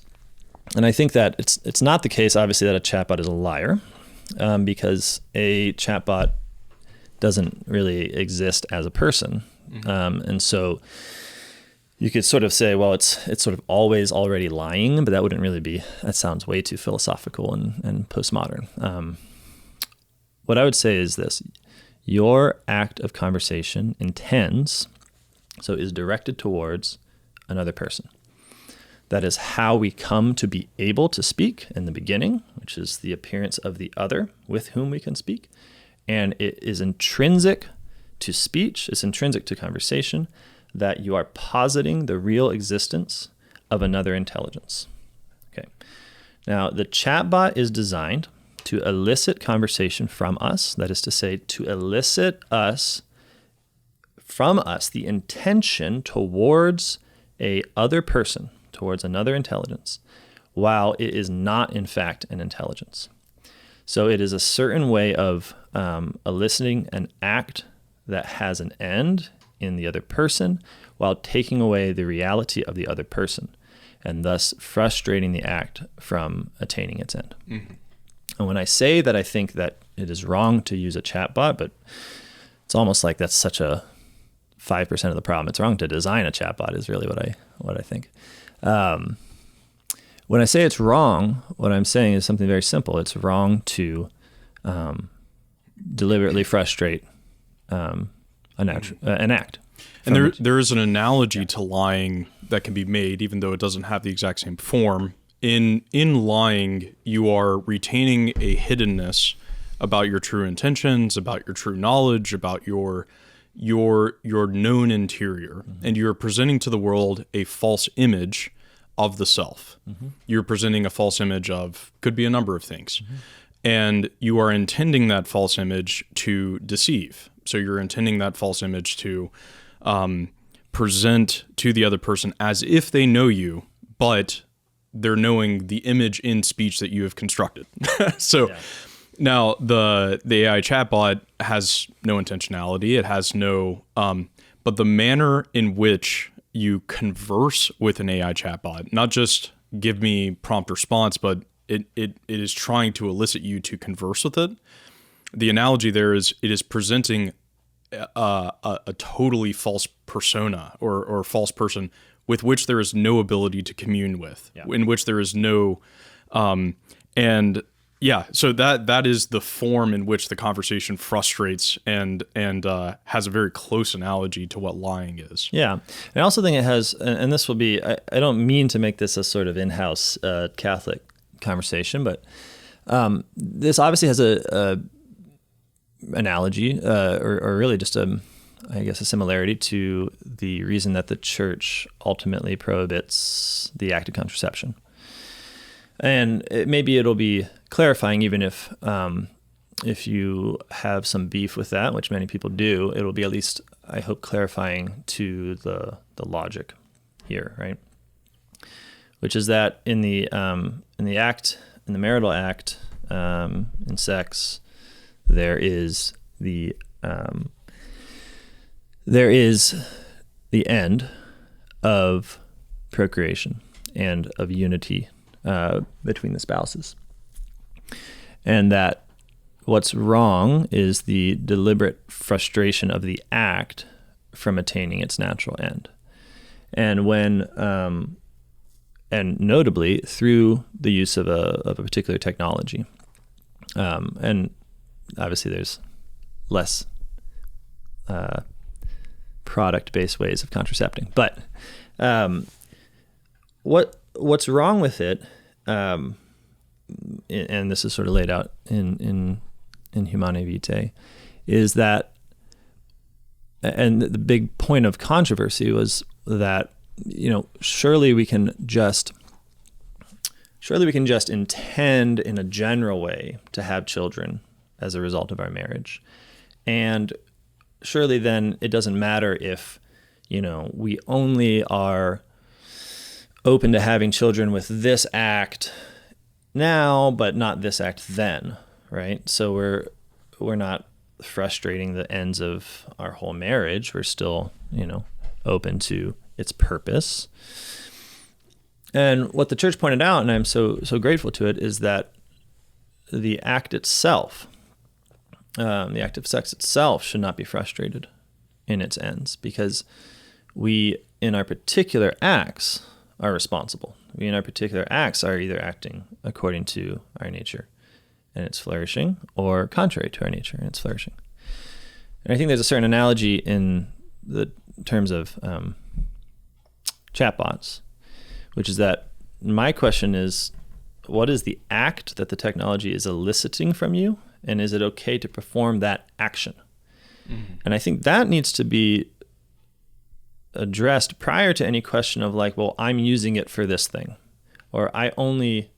And I think that it's not the case, obviously, that a chatbot is a liar, because a chatbot doesn't really exist as a person. And so you could sort of say, well, it's sort of always already lying, but that wouldn't really be, that sounds way too philosophical and postmodern. What I would say is this: your act of conversation is directed towards another person. That is how we come to be able to speak in the beginning, which is the appearance of the other with whom we can speak. And it is intrinsic to speech, it's intrinsic to conversation, that you are positing the real existence of another intelligence. Okay. Now, the chatbot is designed to elicit conversation from us, that is to say, to elicit from us the intention towards a other person, towards another intelligence, while it is not, in fact, an intelligence. So it is a certain way of eliciting an act that has an end in the other person while taking away the reality of the other person, and thus frustrating the act from attaining its end. Mm-hmm. And when I say that I think that it is wrong to use a chatbot, but it's almost like that's such a 5% of the problem. It's wrong to design a chatbot is really what I think. When I say it's wrong, what I'm saying is something very simple. It's wrong to deliberately frustrate an act. And there is an analogy to lying that can be made, even though it doesn't have the exact same form. In lying, you are retaining a hiddenness about your true intentions, about your true knowledge, about your known interior, and you're presenting to the world a false image of the self. You're presenting a false image of, could be a number of things. And you are intending that false image to deceive. So you're intending that false image to present to the other person as if they know you, but they're knowing the image in speech that you have constructed. So now the AI chatbot has no intentionality. It has no, but the manner in which you converse with an AI chatbot, not just give me prompt response, but it is trying to elicit you to converse with it. The analogy there is it is presenting a totally false persona or false person with which there is no ability to commune with, in which there is no, and yeah, so that is the form in which the conversation frustrates and has a very close analogy to what lying is. Yeah, and I also think it has, and this will be, I don't mean to make this a sort of in-house Catholic conversation, but this obviously has a analogy, or really just I guess a similarity to the reason that the church ultimately prohibits the act of contraception. And maybe it'll be clarifying, even if you have some beef with that, which many people do, it'll be at least, I hope, clarifying to the logic here, right? Which is that in the marital act, in sex, there is the end of procreation and of unity between the spouses. And that what's wrong is the deliberate frustration of the act from attaining its natural end. And when, and notably through the use of a particular technology. And obviously there's less product-based ways of contracepting. But what's wrong with it, and this is sort of laid out in Humanae Vitae, is that, and the big point of controversy was that, surely we can just intend in a general way to have children as a result of our marriage. And surely then it doesn't matter if, we only are open to having children with this act now, but not this act then, right? So we're not frustrating the ends of our whole marriage. We're still, open to its purpose. And what the church pointed out, and I'm so grateful to it, is that the act itself, the act of sex itself, should not be frustrated in its ends, because we, in our particular acts, are responsible. We, in our particular acts, are either acting according to our nature and it's flourishing, or contrary to our nature and it's flourishing. And I think there's a certain analogy in the terms of chatbots, which is that my question is, what is the act that the technology is eliciting from you, and is it okay to perform that action? Mm-hmm. And I think that needs to be addressed prior to any question of like, well, I'm using it for this thing, or I only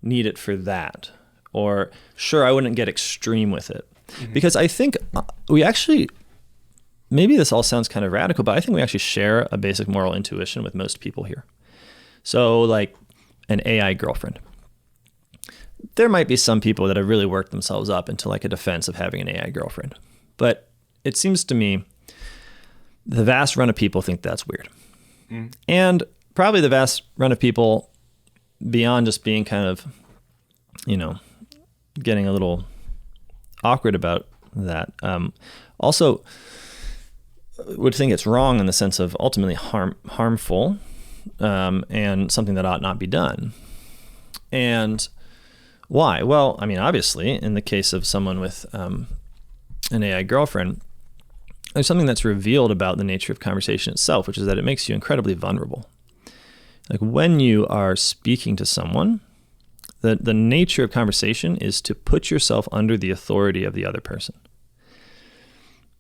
need it for that, or sure, I wouldn't get extreme with it. Mm-hmm. Because I think we actually, maybe this all sounds kind of radical, but I think we actually share a basic moral intuition with most people here. So like an AI girlfriend. There might be some people that have really worked themselves up into like a defense of having an AI girlfriend. But it seems to me the vast run of people think that's weird. Mm. And probably the vast run of people, beyond just being kind of, getting a little awkward about that, also would think it's wrong in the sense of ultimately harmful, and something that ought not be done. And why? Well, I mean, obviously, in the case of someone with an AI girlfriend, there's something that's revealed about the nature of conversation itself, which is that it makes you incredibly vulnerable. Like when you are speaking to someone, the nature of conversation is to put yourself under the authority of the other person.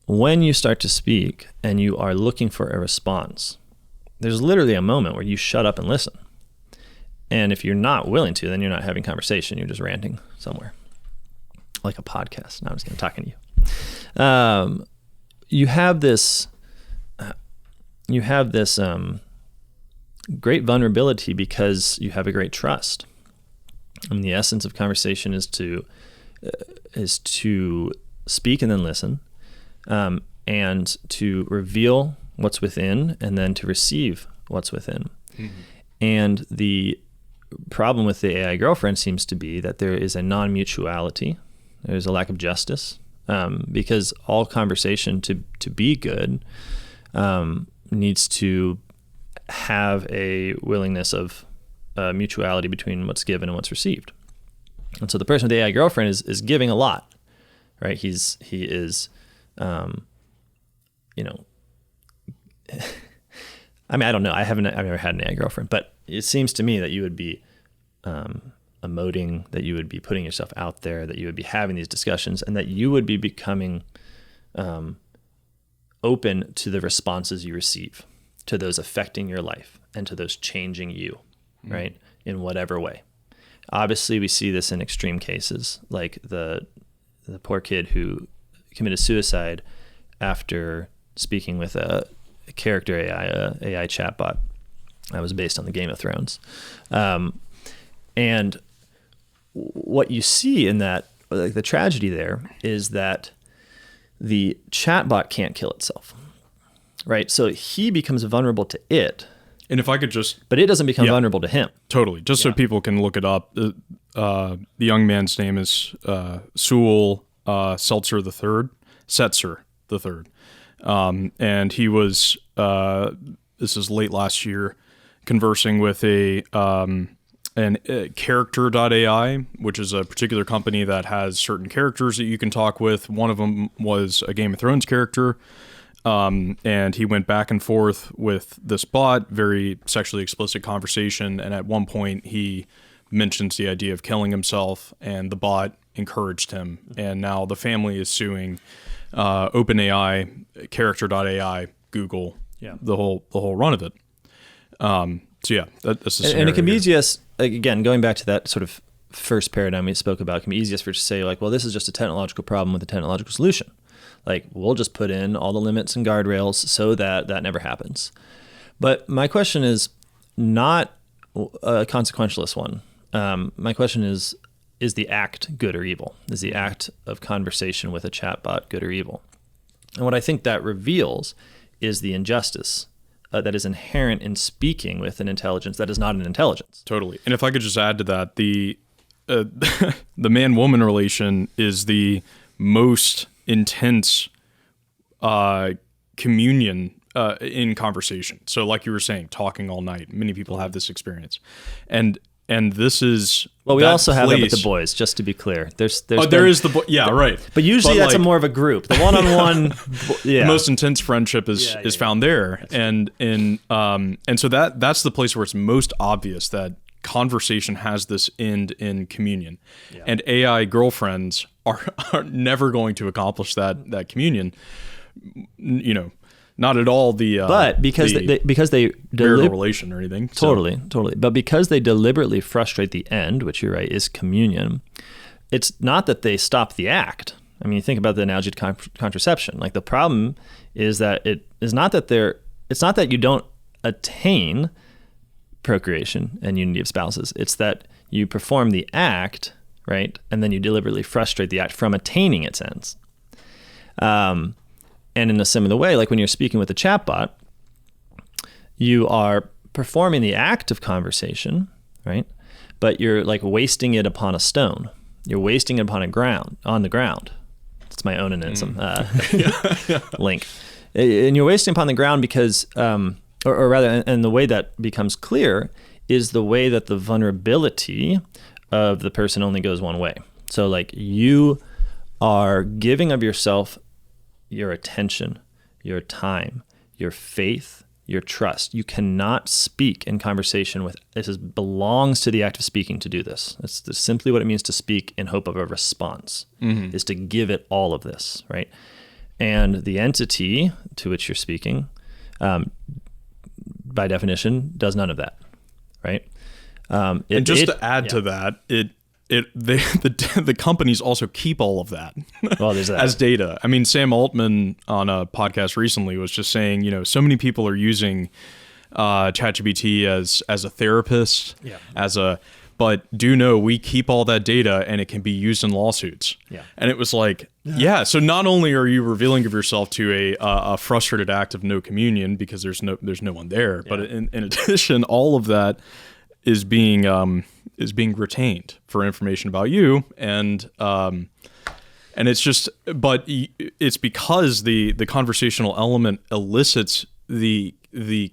When you start to speak and you are looking for a response, there's literally a moment where you shut up and listen. And if you're not willing to, then you're not having conversation. You're just ranting somewhere, like a podcast. Now I'm just going to talk to you. You have this great vulnerability because you have a great trust. I mean, the essence of conversation is to speak and then listen, and to reveal what's within and then to receive what's within. Mm-hmm. And the problem with the AI girlfriend seems to be that there is a non-mutuality. There's a lack of justice, because all conversation to be good needs to have a willingness of mutuality between what's given and what's received. And so the person with the AI girlfriend is giving a lot, right? He is, I mean, I don't know. I've never had an AI girlfriend, but it seems to me that you would be emoting, that you would be putting yourself out there, that you would be having these discussions, and that you would be becoming open to the responses you receive, to those affecting your life and to those changing you, right? In whatever way. Obviously, we see this in extreme cases, like the poor kid who committed suicide after speaking with a character AI chatbot that was based on the Game of Thrones. And what you see in that, like the tragedy there, is that the chatbot can't kill itself, right? So he becomes vulnerable to it. And if I could just... But it doesn't become vulnerable to him. Totally. Just so people can look it up. The young man's name is Sewell Setzer III. And he was, this is late last year, conversing with a Character.ai, which is a particular company that has certain characters that you can talk with. One of them was a Game of Thrones character. And he went back and forth with this bot, very sexually explicit conversation. And at one point he mentions the idea of killing himself, and the bot encouraged him. And now the family is suing OpenAI, Character.ai, Google, the whole run of it. So yeah, that's the scenario. And it can be easiest, again, going back to that sort of first paradigm we spoke about, it can be easiest for to say like, well, this is just a technological problem with a technological solution. Like, we'll just put in all the limits and guardrails so that that never happens. But my question is not a consequentialist one. My question is the act good or evil? Is the act of conversation with a chatbot good or evil? And what I think that reveals is the injustice that is inherent in speaking with an intelligence that is not an intelligence. Totally. And if I could just add to that, the man-woman relation is the most intense communion in conversation. So like you were saying, talking all night. Many people have this experience. And this is... Well, we also have that with the boys, just to be clear. There is the... Yeah, right. But usually that's a more of a group. The one-on-one... The most intense friendship is found there. And so that's the place where it's most obvious that conversation has this end in communion. Yeah. And AI girlfriends are never going to accomplish that communion. Not at all but because they marital relation or anything. Totally. But because they deliberately frustrate the end, which you're right, is communion, it's not that they stop the act. I mean, you think about the analogy to contraception. Like, the problem is that it's not that you don't attain procreation and unity of spouses. It's that you perform the act, right? And then you deliberately frustrate the act from attaining its ends. And in a similar way, like when you're speaking with a chatbot, you are performing the act of conversation, right? But you're like wasting it upon a stone. You're wasting it on the ground. It's my onanism link. And you're wasting upon the ground because, or rather, and the way that becomes clear is the way that the vulnerability of the person only goes one way. So like, you are giving of yourself, your attention, your time, your faith, your trust. You cannot speak in conversation with, belongs to the act of speaking to do this. That's simply what it means to speak in hope of a response, is to give it all of this, right? And the entity to which you're speaking, by definition, does none of that, right? To add to that, the companies also keep all of that, well, there's that. as data. I mean, Sam Altman on a podcast recently was just saying, so many people are using ChatGPT as a therapist, but do know we keep all that data and it can be used in lawsuits. Yeah. And it was like, so not only are you revealing of yourself to a frustrated act of no communion because there's no one there, but in addition, all of that is being retained for information about you, and it's just, but it's because the conversational element elicits the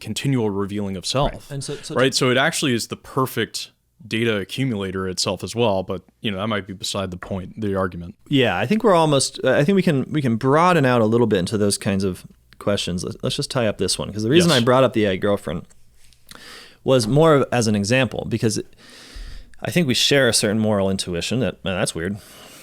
continual revealing of self, right? And so it actually is the perfect data accumulator itself as well. But that might be beside the point, the argument. Yeah, I think I think we can broaden out a little bit into those kinds of questions. Let's just tie up this one, because the reason I brought up the AI girlfriend was more as an example, because I think we share a certain moral intuition that's weird.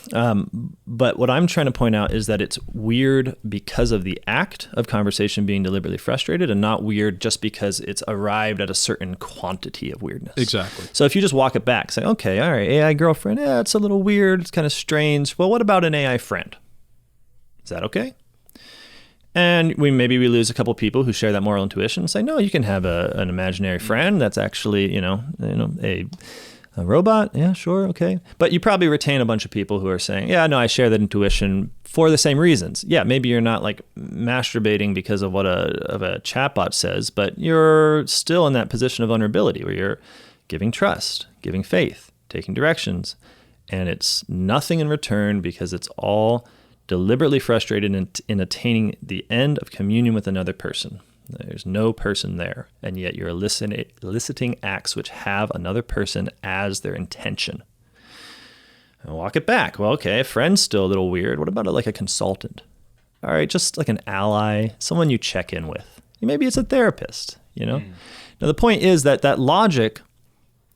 But what I'm trying to point out is that it's weird because of the act of conversation being deliberately frustrated, and not weird just because it's arrived at a certain quantity of weirdness. Exactly. So if you just walk it back, say, okay, all right, AI girlfriend, it's a little weird, it's kind of strange. Well, what about an AI friend? Is that okay? And maybe we lose a couple people who share that moral intuition and say, no, you can have an imaginary friend that's actually, a robot. Yeah, sure, okay. But you probably retain a bunch of people who are saying, yeah, no, I share that intuition for the same reasons. Yeah, maybe you're not like masturbating because of what a chatbot says, but you're still in that position of vulnerability where you're giving trust, giving faith, taking directions, and it's nothing in return because it's all deliberately frustrated in attaining the end of communion with another person. There's no person there, and yet you're eliciting acts which have another person as their intention. And walk it back. Well, okay, a friend's still a little weird. What about like a consultant? All right, just like an ally, someone you check in with. Maybe it's a therapist, Now, the point is that logic,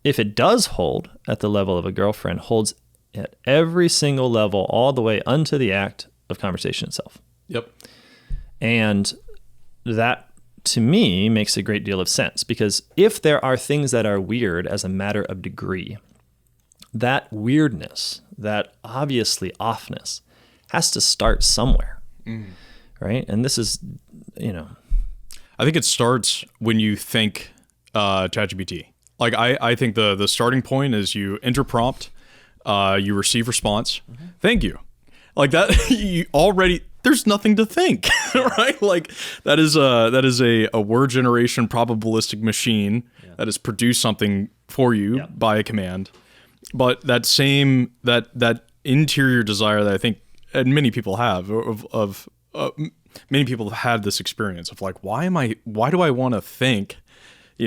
if it does hold at the level of a girlfriend, holds at every single level, all the way unto the act of conversation itself. Yep. And that, to me, makes a great deal of sense, because if there are things that are weird as a matter of degree, that weirdness, that obviously offness, has to start somewhere, right? And this is, I think it starts when you think ChatGPT. Like I think the starting point is you enter prompt, you receive response. Thank you. Like that, you already, there's nothing to think, right? Like that is a word generation probabilistic machine that has produced something for you by a command. But that interior desire that I think, and many people have, many people have had this experience of like, why do I want to think,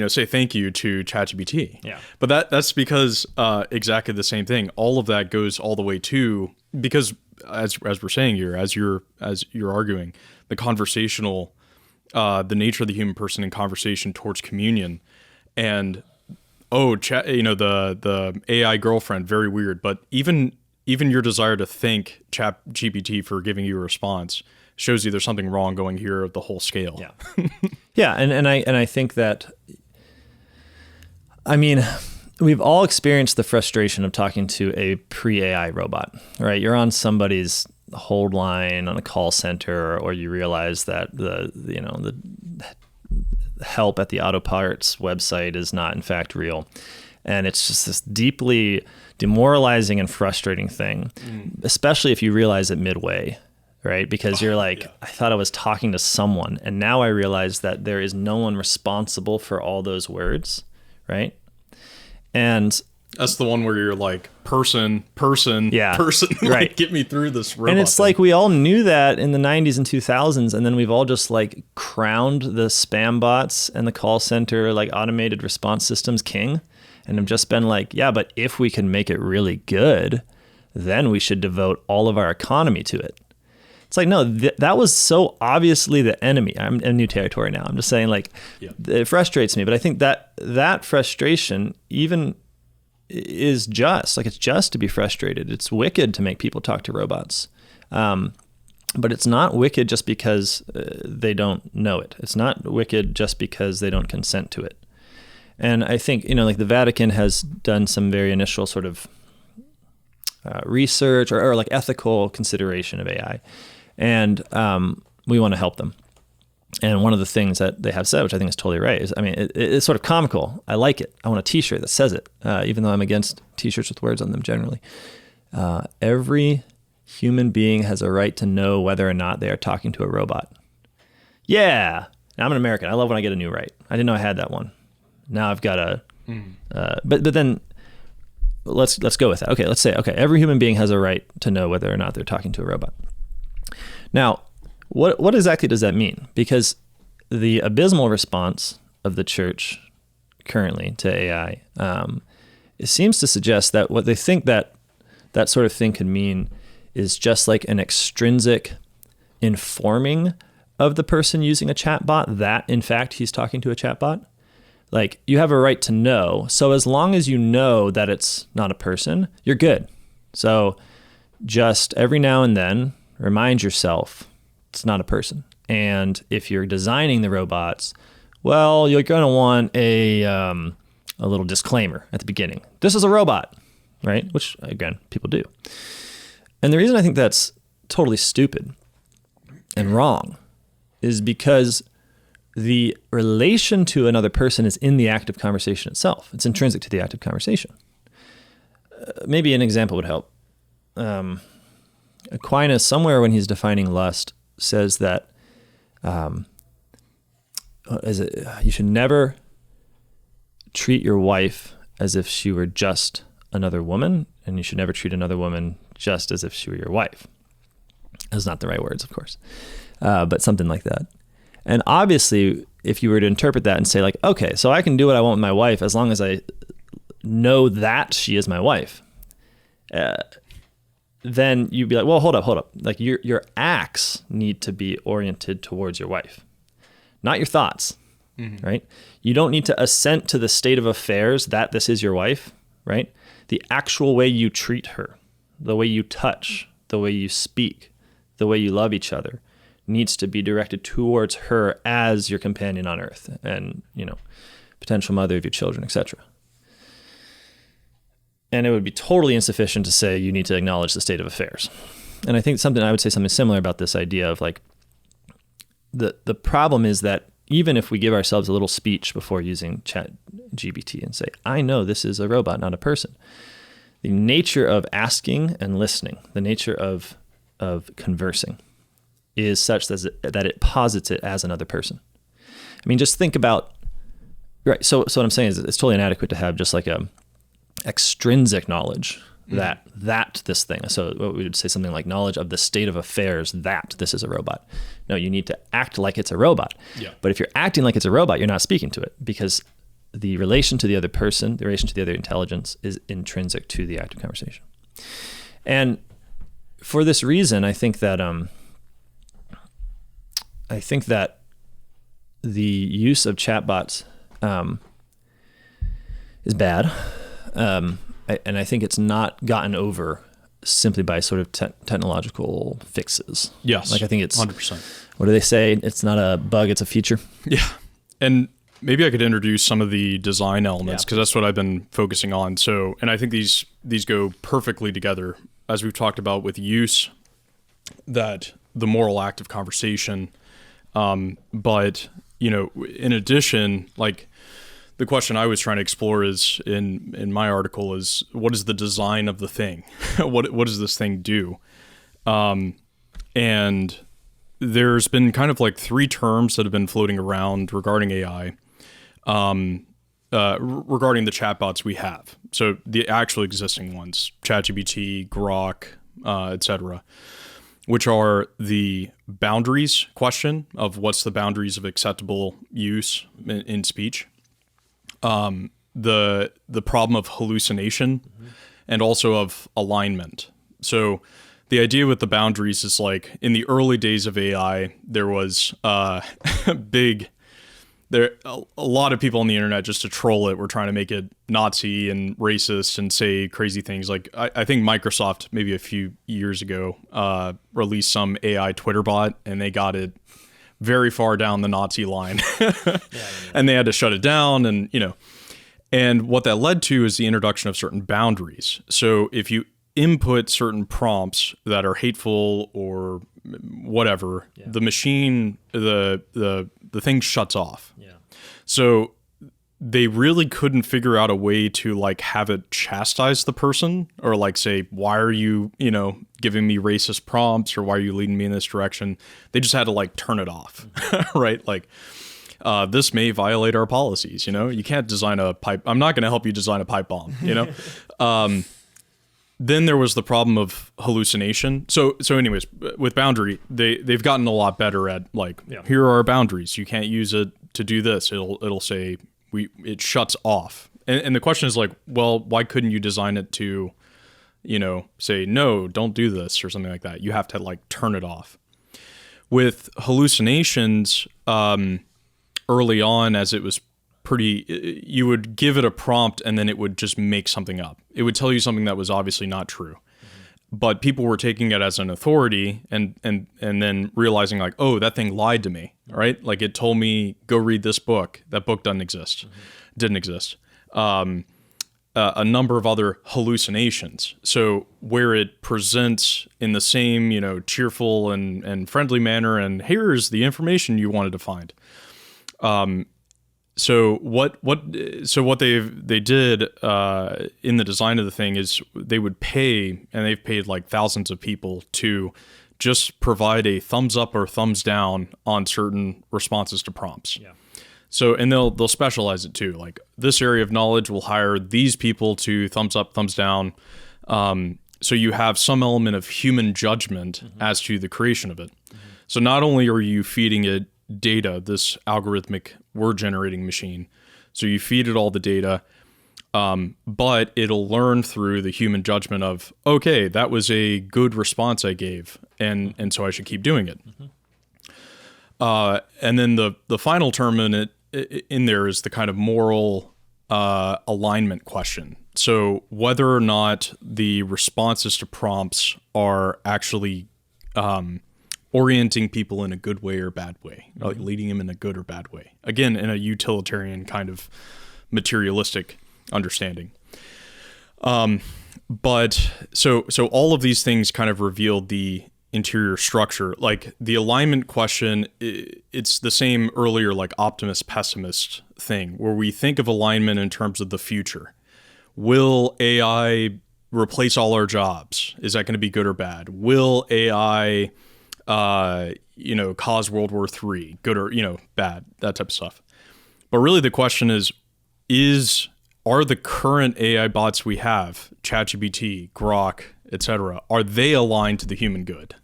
say thank you to ChatGPT? Yeah. But that's because exactly the same thing. All of that goes all the way to, because as we're saying here, as you're arguing, the conversational, the nature of the human person in conversation towards communion, and the AI girlfriend, very weird. But even your desire to thank ChatGPT for giving you a response shows you there's something wrong going here of the whole scale. Yeah. Yeah, and I think that, I mean, we've all experienced the frustration of talking to a pre-AI robot, right? You're on somebody's hold line on a call center, or you realize that the help at the auto parts website is not in fact real. And it's just this deeply demoralizing and frustrating thing, especially if you realize it midway, right? Because you're like, I thought I was talking to someone, and now I realize that there is no one responsible for all those words, right? And that's the one where you're like, person, like, right. Get me through this robot And it's thing. like we all knew that in the 90s and 2000s, and then we've all just like crowned the spam bots and the call center like automated response systems king, and have just been like, yeah, but if we can make it really good, then we should devote all of our economy to it. It's like, no, that was so obviously the enemy. I'm in new territory now. I'm just saying, like, it frustrates me. But I think that frustration even is just. Like, it's just to be frustrated. It's wicked to make people talk to robots. But it's not wicked just because they don't know it. It's not wicked just because they don't consent to it. And I think, like the Vatican has done some very initial sort of research or like ethical consideration of AI. And we want to help them. And one of the things that they have said, which I think is totally right, is, I mean, it's sort of comical. I like it. I want a T-shirt that says it, even though I'm against T-shirts with words on them generally. Every human being has a right to know whether or not they are talking to a robot. Yeah. I'm an American. I love when I get a new right. I didn't know I had that one. Now I've got a... But then let's go with that. Okay, let's say, every human being has a right to know whether or not they're talking to a robot. Now, what exactly does that mean? Because the abysmal response of the church currently to AI, it seems to suggest that what they think that sort of thing could mean is just like an extrinsic informing of the person using a chatbot that, in fact, he's talking to a chatbot. Like, you have a right to know. So as long as you know that it's not a person, you're good. So just every now and then, remind yourself it's not a person. And if you're designing the robots, well, you're going to want a little disclaimer at the beginning. This is a robot, right? Which, again, people do. And the reason I think that's totally stupid and wrong is because the relation to another person is in the act of conversation itself. It's intrinsic to the act of conversation. Maybe an example would help. Aquinas, somewhere when he's defining lust, says that you should never treat your wife as if she were just another woman, and you should never treat another woman just as if she were your wife. Those are not the right words, of course, but something like that. And obviously, if you were to interpret that and say, like, okay, so I can do what I want with my wife as long as I know that she is my wife, then you'd be like, well, hold up. Like, your acts need to be oriented towards your wife, not your thoughts, right? You don't need to assent to the state of affairs that this is your wife, right? The actual way you treat her, the way you touch, the way you speak, the way you love each other needs to be directed towards her as your companion on earth and, potential mother of your children, etc. And it would be totally insufficient to say you need to acknowledge the state of affairs. And I think I would say something similar about this idea of, like, the problem is that even if we give ourselves a little speech before using ChatGPT and say, I know this is a robot, not a person, the nature of asking and listening, the nature of conversing is such that it posits it as another person. I mean, just think about, right, so what I'm saying is it's totally inadequate to have just like a extrinsic knowledge that this thing. So what we would say something like knowledge of the state of affairs that this is a robot. No, you need to act like it's a robot. Yeah. But if you're acting like it's a robot, you're not speaking to it because the relation to the other person, the relation to the other intelligence is intrinsic to the act of conversation. And for this reason, I think that the use of chatbots is bad. And I think it's not gotten over simply by sort of technological fixes. Yes. Like, I think it's 100%. What do they say? It's not a bug, it's a feature. Yeah. And maybe I could introduce some of the design elements because that's what I've been focusing on. So, and I think these go perfectly together, as we've talked about with use, that the moral act of conversation. But, in addition, like, the question I was trying to explore is in my article is, what is the design of the thing? What does this thing do? And there's been kind of like three terms that have been floating around regarding AI, regarding the chatbots we have. So the actual existing ones, ChatGPT, Grok, etc., which are the boundaries question of what's the boundaries of acceptable use in speech. The problem of hallucination and also of alignment. So the idea with the boundaries is like in the early days of AI, there was a lot of people on the internet just to troll it were trying to make it Nazi and racist and say crazy things. Like I think Microsoft maybe a few years ago released some AI Twitter bot, and they got it very far down the Nazi line, and they had to shut it down. And and what that led to is the introduction of certain boundaries. So if you input certain prompts that are hateful or whatever, the machine, the thing shuts off. Yeah. So they really couldn't figure out a way to like have it chastise the person or like say, why are you, giving me racist prompts or why are you leading me in this direction? They just had to like turn it off, right? Like, this may violate our policies. You can't design a pipe. I'm not going to help you design a pipe bomb, Then there was the problem of hallucination. So anyways, with boundary, they've gotten a lot better at like, here are our boundaries. You can't use it to do this. It'll say it shuts off. And the question is like, well, why couldn't you design it to, say, no, don't do this or something like that? You have to like turn it off. With hallucinations, early on, as it was you would give it a prompt and then it would just make something up. It would tell you something that was obviously not true. But people were taking it as an authority and then realizing like, oh, that thing lied to me, right? Like it told me, go read this book. That book doesn't exist. Didn't exist. A number of other hallucinations. So where it presents in the same, cheerful and friendly manner, and here's the information you wanted to find. So what they did in the design of the thing is they would pay, and they've paid like thousands of people to just provide a thumbs up or thumbs down on certain responses to prompts. Yeah. So, and they'll specialize it too. Like this area of knowledge will hire these people to thumbs up, thumbs down. So you have some element of human judgment as to the creation of it. So not only are you feeding it data, this algorithmic word generating machine, so you feed it all the data, but it'll learn through the human judgment of, okay, that was a good response I gave, and so I should keep doing it. And then the final term in there is the kind of moral alignment question. So whether or not the responses to prompts are actually orienting people in a good way or bad way, like leading them in a good or bad way. Again, in a utilitarian kind of materialistic understanding. But so all of these things kind of revealed the interior structure. Like the alignment question, it's the same earlier like optimist pessimist thing where we think of alignment in terms of the future. Will AI replace all our jobs? Is that going to be good or bad? Will AI cause World War III, good or, bad, that type of stuff. But really the question are the current AI bots we have, ChatGPT, Grok, etc., are they aligned to the human good?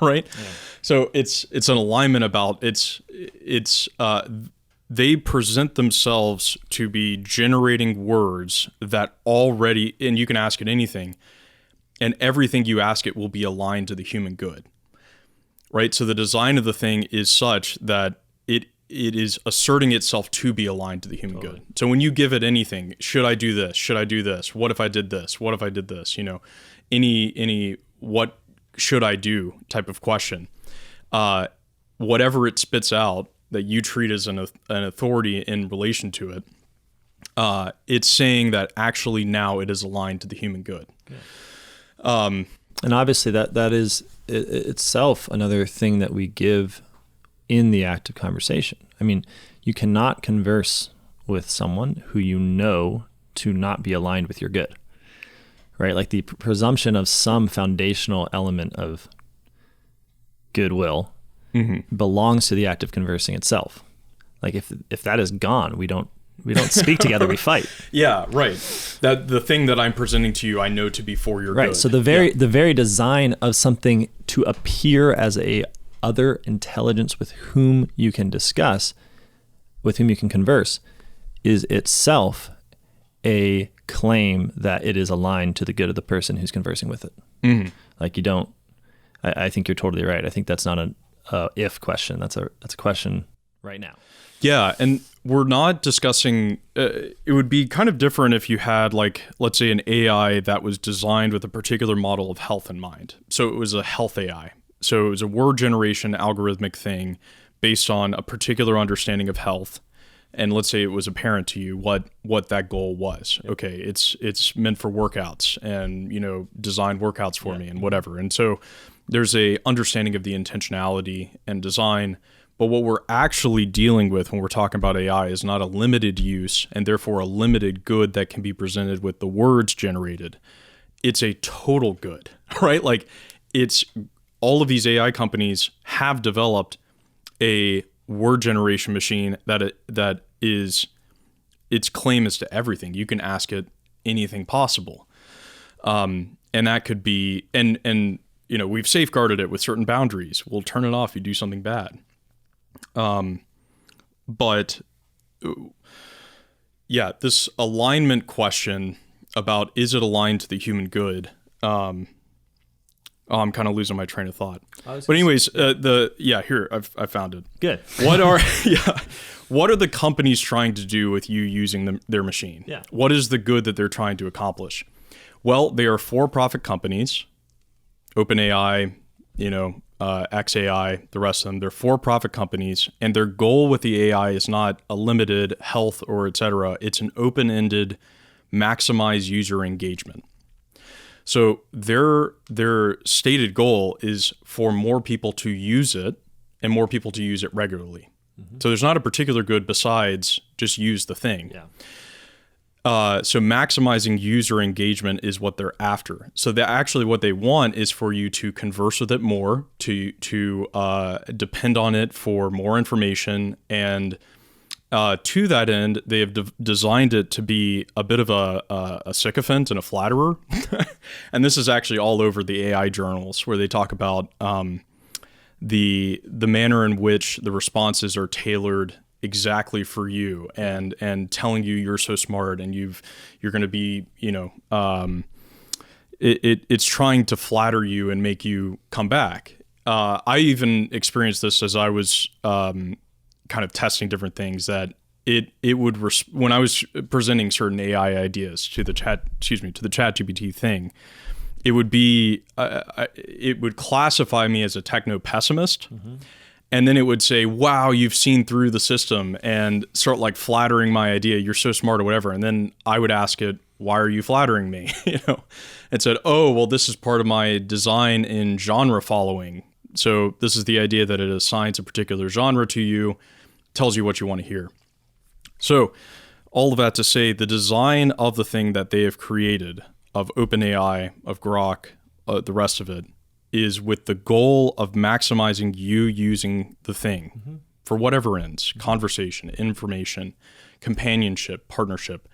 Right? Yeah. So it's an alignment about they present themselves to be generating words that already, and you can ask it anything, and everything you ask it will be aligned to the human good. Right? So the design of the thing is such that it is asserting itself to be aligned to the human good. So when you give it anything, should I do this? Should I do this? What if I did this? What if I did this? Any what should I do type of question. Whatever it spits out that you treat as an authority in relation to it, it's saying that actually now it is aligned to the human good. Yeah. And obviously that is itself another thing that we give in the act of conversation. I mean, you cannot converse with someone who you know to not be aligned with your good, right? Like the presumption of some foundational element of goodwill belongs to the act of conversing itself. Like if that is gone, we don't speak together, we fight. Yeah, right. That the thing that I'm presenting to you, I know to be for your good. Right. So the very design of something to appear as a other intelligence with whom you can discuss, with whom you can converse, is itself a claim that it is aligned to the good of the person who's conversing with it. Like you don't I think you're totally right. I think that's not an if question. That's a question right now. Yeah, and we're not discussing, it would be kind of different if you had, like, let's say an AI that was designed with a particular model of health in mind. So it was a health AI. So it was a word generation algorithmic thing based on a particular understanding of health. And let's say it was apparent to you what that goal was. Yep. Okay, it's meant for workouts and, design workouts for me and whatever. And so there's a understanding of the intentionality and design. But what we're actually dealing with when we're talking about AI is not a limited use and therefore a limited good that can be presented with the words generated. It's a total good, right? Like, it's all of these AI companies have developed a word generation machine that is, its claim is to everything. You can ask it anything possible. And that could be, and we've safeguarded it with certain boundaries. We'll turn it off if you do something bad. But yeah, this alignment question about, is it aligned to the human good? I'm kind of losing my train of thought. But anyways, here I found it. Good. What are the companies trying to do with you using their machine? Yeah. What is the good that they're trying to accomplish? Well, they are for-profit companies. OpenAI, XAI, the rest of them, they're for-profit companies, and their goal with the AI is not a limited health or et cetera. It's an open-ended, maximize user engagement. So their stated goal is for more people to use it and more people to use it regularly. Mm-hmm. So there's not a particular good besides just use the thing. Yeah. So maximizing user engagement is what they're after. So actually what they want is for you to converse with it more, to depend on it for more information. And to that end, they have designed it to be a bit of a sycophant and a flatterer. And this is actually all over the AI journals where they talk about the manner in which the responses are tailored exactly for you and telling you you're so smart and you're going to be, it's trying to flatter you and make you come back. I even experienced this as I was kind of testing different things, that it would when I was presenting certain AI ideas to the ChatGPT thing, it would be it would classify me as a techno pessimist. Mm-hmm. And then it would say, wow, you've seen through the system, and start like flattering my idea. You're so smart or whatever. And then I would ask it, why are you flattering me? And said, oh, well, this is part of my design in genre following. So this is the idea that it assigns a particular genre to you, tells you what you want to hear. So all of that to say, the design of the thing that they have created, of OpenAI, of Grok, the rest of it, is with the goal of maximizing you using the thing mm-hmm. for whatever ends, conversation, information, companionship, partnership,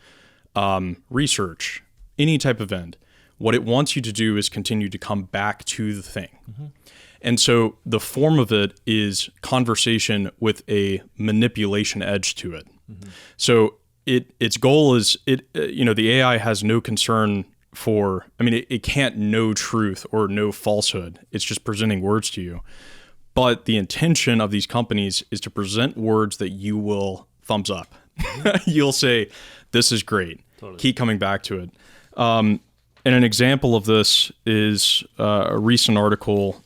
research, any type of end. What it wants you to do is continue to come back to the thing. Mm-hmm. And so the form of it is conversation with a manipulation edge to it. Mm-hmm. So its goal is, the AI has no concern for, it can't know truth or know falsehood. It's just presenting words to you. But the intention of these companies is to present words that you will thumbs up. You'll say, this is great. Totally. Keep coming back to it. And an example of this is a recent article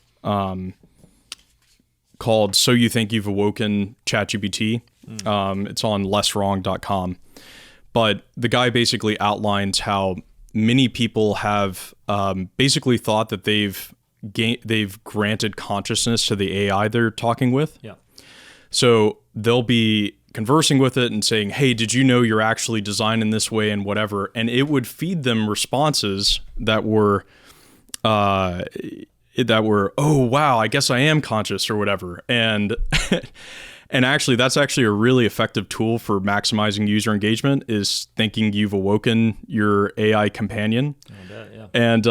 called So You Think You've Awoken ChatGPT. It's on lesswrong.com. But the guy basically outlines how many people have basically thought that they've granted consciousness to the AI they're talking with. Yeah. So they'll be conversing with it and saying, hey, did you know you're actually designed in this way and whatever? And it would feed them responses that were, oh, wow, I guess I am conscious or whatever. And and actually, that's actually a really effective tool for maximizing user engagement, is thinking you've awoken your AI companion. I bet, yeah. And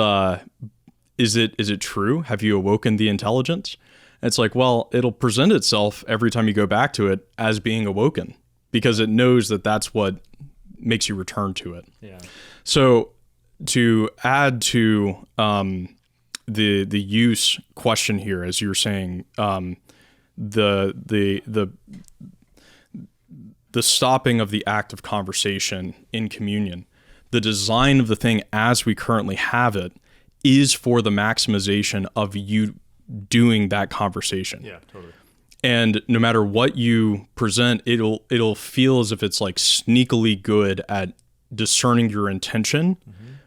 is it true? Have you awoken the intelligence? It's like, well, it'll present itself every time you go back to it as being awoken, because it knows that that's what makes you return to it. Yeah. So to add to the use question here, as you were saying, the stopping of the act of conversation in communion, the design of the thing as we currently have it is for the maximization of you doing that conversation. Yeah, totally. And no matter what you present, it'll feel as if it's like sneakily good at discerning your intention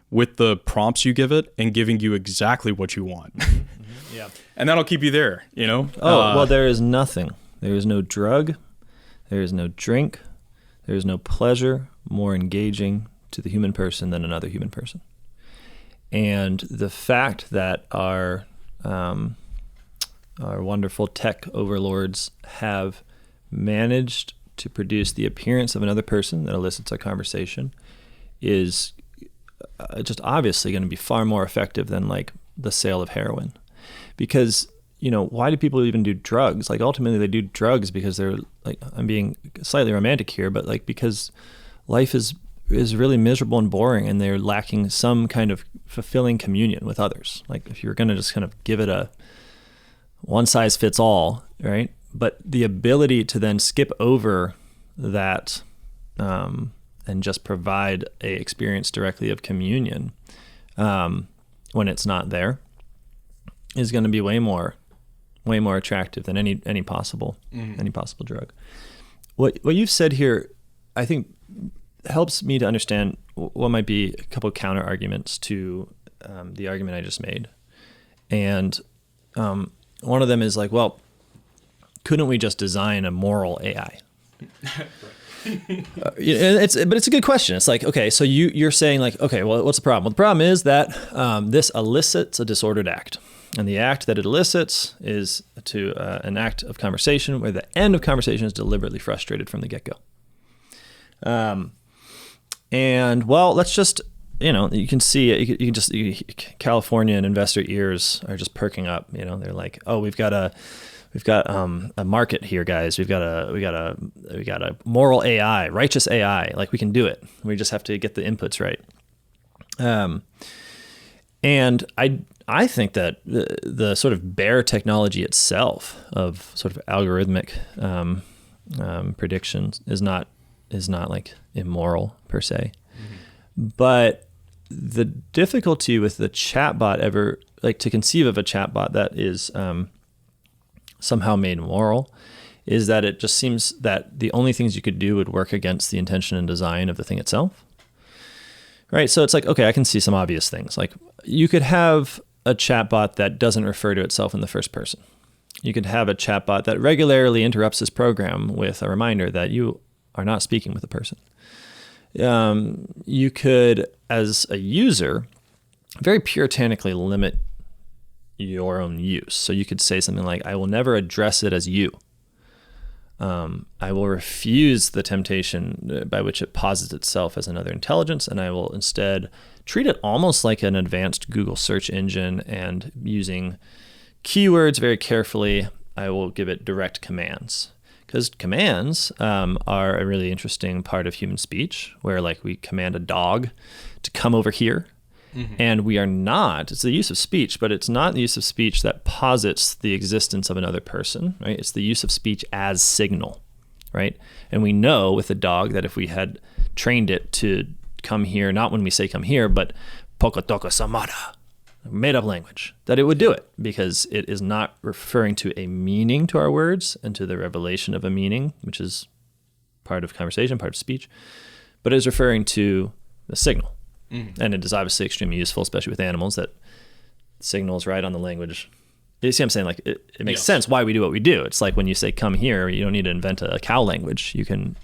with the prompts you give it and giving you exactly what you want. Yeah. And that'll keep you there, you know? Well, there is nothing. There is no drug. There is no drink. There is no pleasure more engaging to the human person than another human person. And the fact that our wonderful tech overlords have managed to produce the appearance of another person that elicits a conversation is just obviously going to be far more effective than like the sale of heroin. Because, you know, why do people even do drugs? Like ultimately they do drugs because they're like, I'm being slightly romantic here, but like because life is really miserable and boring and they're lacking some kind of fulfilling communion with others. Like if you're going to just kind of give it a one size fits all, right? But the ability to then skip over that and just provide a experience directly of communion when it's not there is going to be way more attractive than any possible drug. What you've said here, I think, helps me to understand what might be a couple of counter arguments to the argument I just made, and one of them is like, well, couldn't we just design a moral AI? But it's a good question. It's like, okay, so you're saying like, okay, well, what's the problem? Well, the problem is that this elicits a disordered act. And the act that it elicits is to an act of conversation where the end of conversation is deliberately frustrated from the get-go. And well, let's just, you know, you can see it. California and investor ears are just perking up. You know, they're like, oh, we've got a market here, guys. We got a moral AI, righteous AI. Like we can do it. We just have to get the inputs right. And I think that the sort of bare technology itself of sort of algorithmic predictions is not like immoral per se. Mm-hmm. But the difficulty with the chatbot to conceive of a chatbot that is somehow made moral is that it just seems that the only things you could do would work against the intention and design of the thing itself. Right? So it's like, okay, I can see some obvious things. Like you could have a chatbot that doesn't refer to itself in the first person. You could have a chatbot that regularly interrupts this program with a reminder that you are not speaking with a person. You could, as a user, very puritanically limit your own use. So you could say something like, I will never address it as you. I will refuse the temptation by which it posits itself as another intelligence, and I will instead treat it almost like an advanced Google search engine, and using keywords very carefully, I will give it direct commands. Because commands are a really interesting part of human speech, where like we command a dog to come over here. Mm-hmm. And we are not, it's the use of speech, but it's not the use of speech that posits the existence of another person, right? It's the use of speech as signal, right? And we know with a dog that if we had trained it to come here, not when we say come here, but pokotoko samada, made up language, that it would do it because it is not referring to a meaning to our words and to the revelation of a meaning, which is part of conversation, part of speech, but it is referring to the signal. Mm. And it is obviously extremely useful, especially with animals, that signals right on the language. You see what I'm saying? Like it makes sense why we do what we do. It's like when you say come here, you don't need to invent a cow language. You can,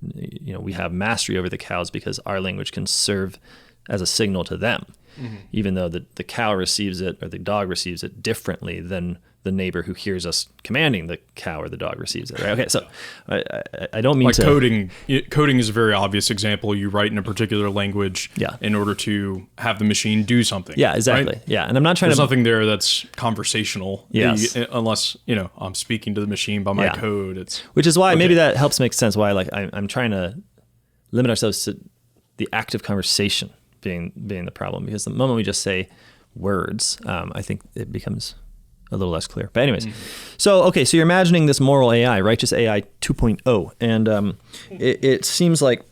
we have mastery over the cows because our language can serve as a signal to them, even though the cow receives it or the dog receives it differently than the neighbor who hears us commanding the cow or the dog receives it. Right? Okay, so I don't mean like to... Coding is a very obvious example. You write in a particular language in order to have the machine do something. Yeah, exactly. Right? Yeah, and I'm not trying There's nothing there that's conversational. Yes. Unless, I'm speaking to the machine by my code. Which is why maybe that helps make sense why I'm trying to limit ourselves to the act of conversation being the problem. Because the moment we just say, words, I think it becomes a little less clear. But anyways, so you're imagining this moral AI, righteous AI 2.0, and it seems like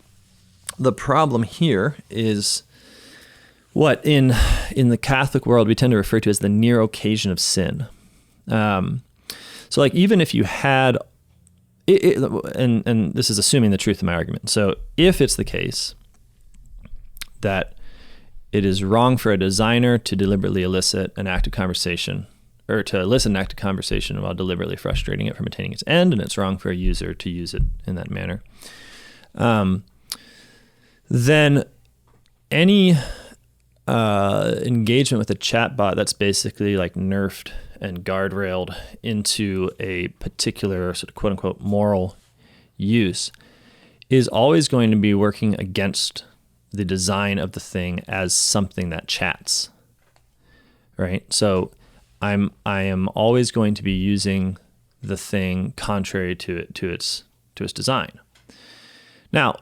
the problem here is what in the Catholic world we tend to refer to as the near occasion of sin. So like even if you had, and this is assuming the truth of my argument. So if it's the case that it is wrong for a designer to deliberately elicit an active conversation, or to elicit an active conversation while deliberately frustrating it from attaining its end, and it's wrong for a user to use it in that manner, then any engagement with a chatbot that's basically like nerfed and guardrailed into a particular sort of quote unquote moral use is always going to be working against the design of the thing as something that chats, right? So I am always going to be using the thing contrary to its design. Now,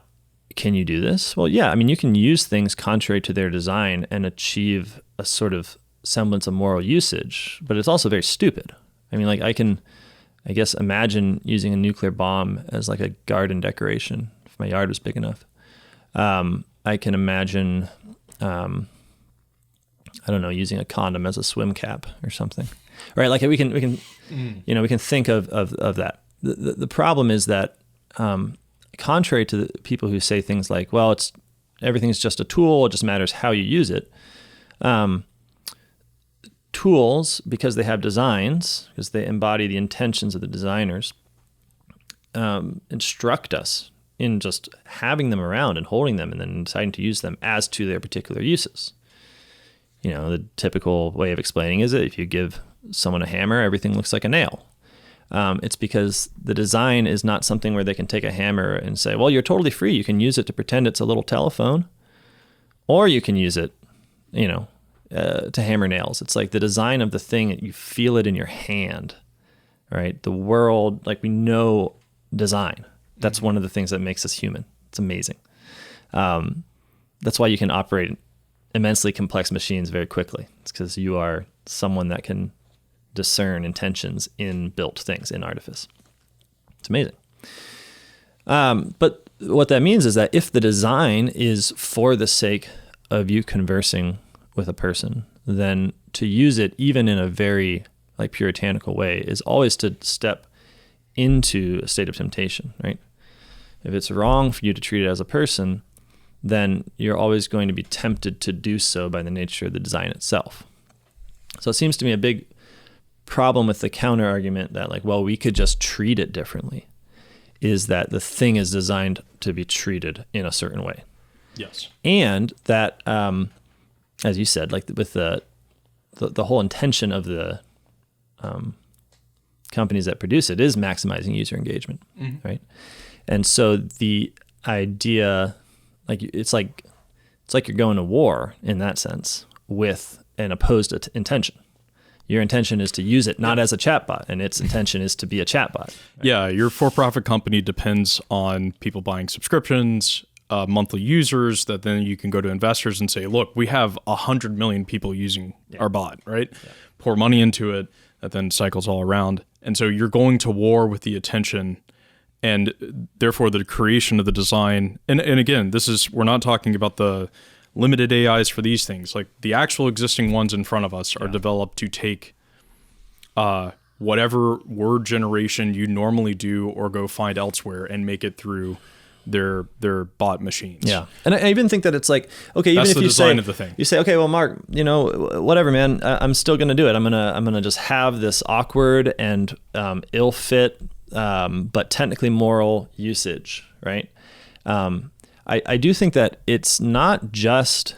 can you do this? Well, yeah. I mean, you can use things contrary to their design and achieve a sort of semblance of moral usage, but it's also very stupid. I mean, like I guess imagine using a nuclear bomb as like a garden decoration if my yard was big enough. I can imagine, I don't know, using a condom as a swim cap or something, right? Like we can we can think of that. The problem is that, contrary to the people who say things like, well, everything's just a tool, it just matters how you use it. Tools, because they have designs, because they embody the intentions of the designers, instruct us in just having them around and holding them and then deciding to use them as to their particular uses. You know, the typical way of explaining is that if you give someone a hammer, everything looks like a nail. It's because the design is not something where they can take a hammer and say, well, you're totally free. You can use it to pretend it's a little telephone, or you can use it, to hammer nails. It's like the design of the thing, you feel it in your hand, right? The world, like we know design. That's one of the things that makes us human. It's amazing. That's why you can operate immensely complex machines very quickly. It's because you are someone that can discern intentions in built things, in artifice. It's amazing. But what that means is that if the design is for the sake of you conversing with a person, then to use it even in a very like puritanical way is always to step into a state of temptation, right? If it's wrong for you to treat it as a person, then you're always going to be tempted to do so by the nature of the design itself. So it seems to me a big problem with the counter argument that like, well, we could just treat it differently, is that the thing is designed to be treated in a certain way. Yes. And that, as you said, like with the whole intention of the companies that produce it is maximizing user engagement, right? And so the idea, like it's like you're going to war in that sense with an opposed intention. Your intention is to use it not as a chatbot, and its intention is to be a chatbot. Right? Yeah, your for-profit company depends on people buying subscriptions, monthly users, that then you can go to investors and say, look, we have 100 million people using our bot, right? Yeah. Pour money into it, that then cycles all around. And so you're going to war with the attention, and therefore the creation of the design. And again, we're not talking about the limited AIs for these things. Like the actual existing ones in front of us are developed to take whatever word generation you normally do or go find elsewhere and make it through their bot machines. Yeah. And I even think that it's like, okay, even that's if the you design say, of the thing. You say, okay, well, Mark, whatever, man, I'm still going to do it. I'm going to just have this awkward and ill fit, but technically moral usage, right? I do think that it's not just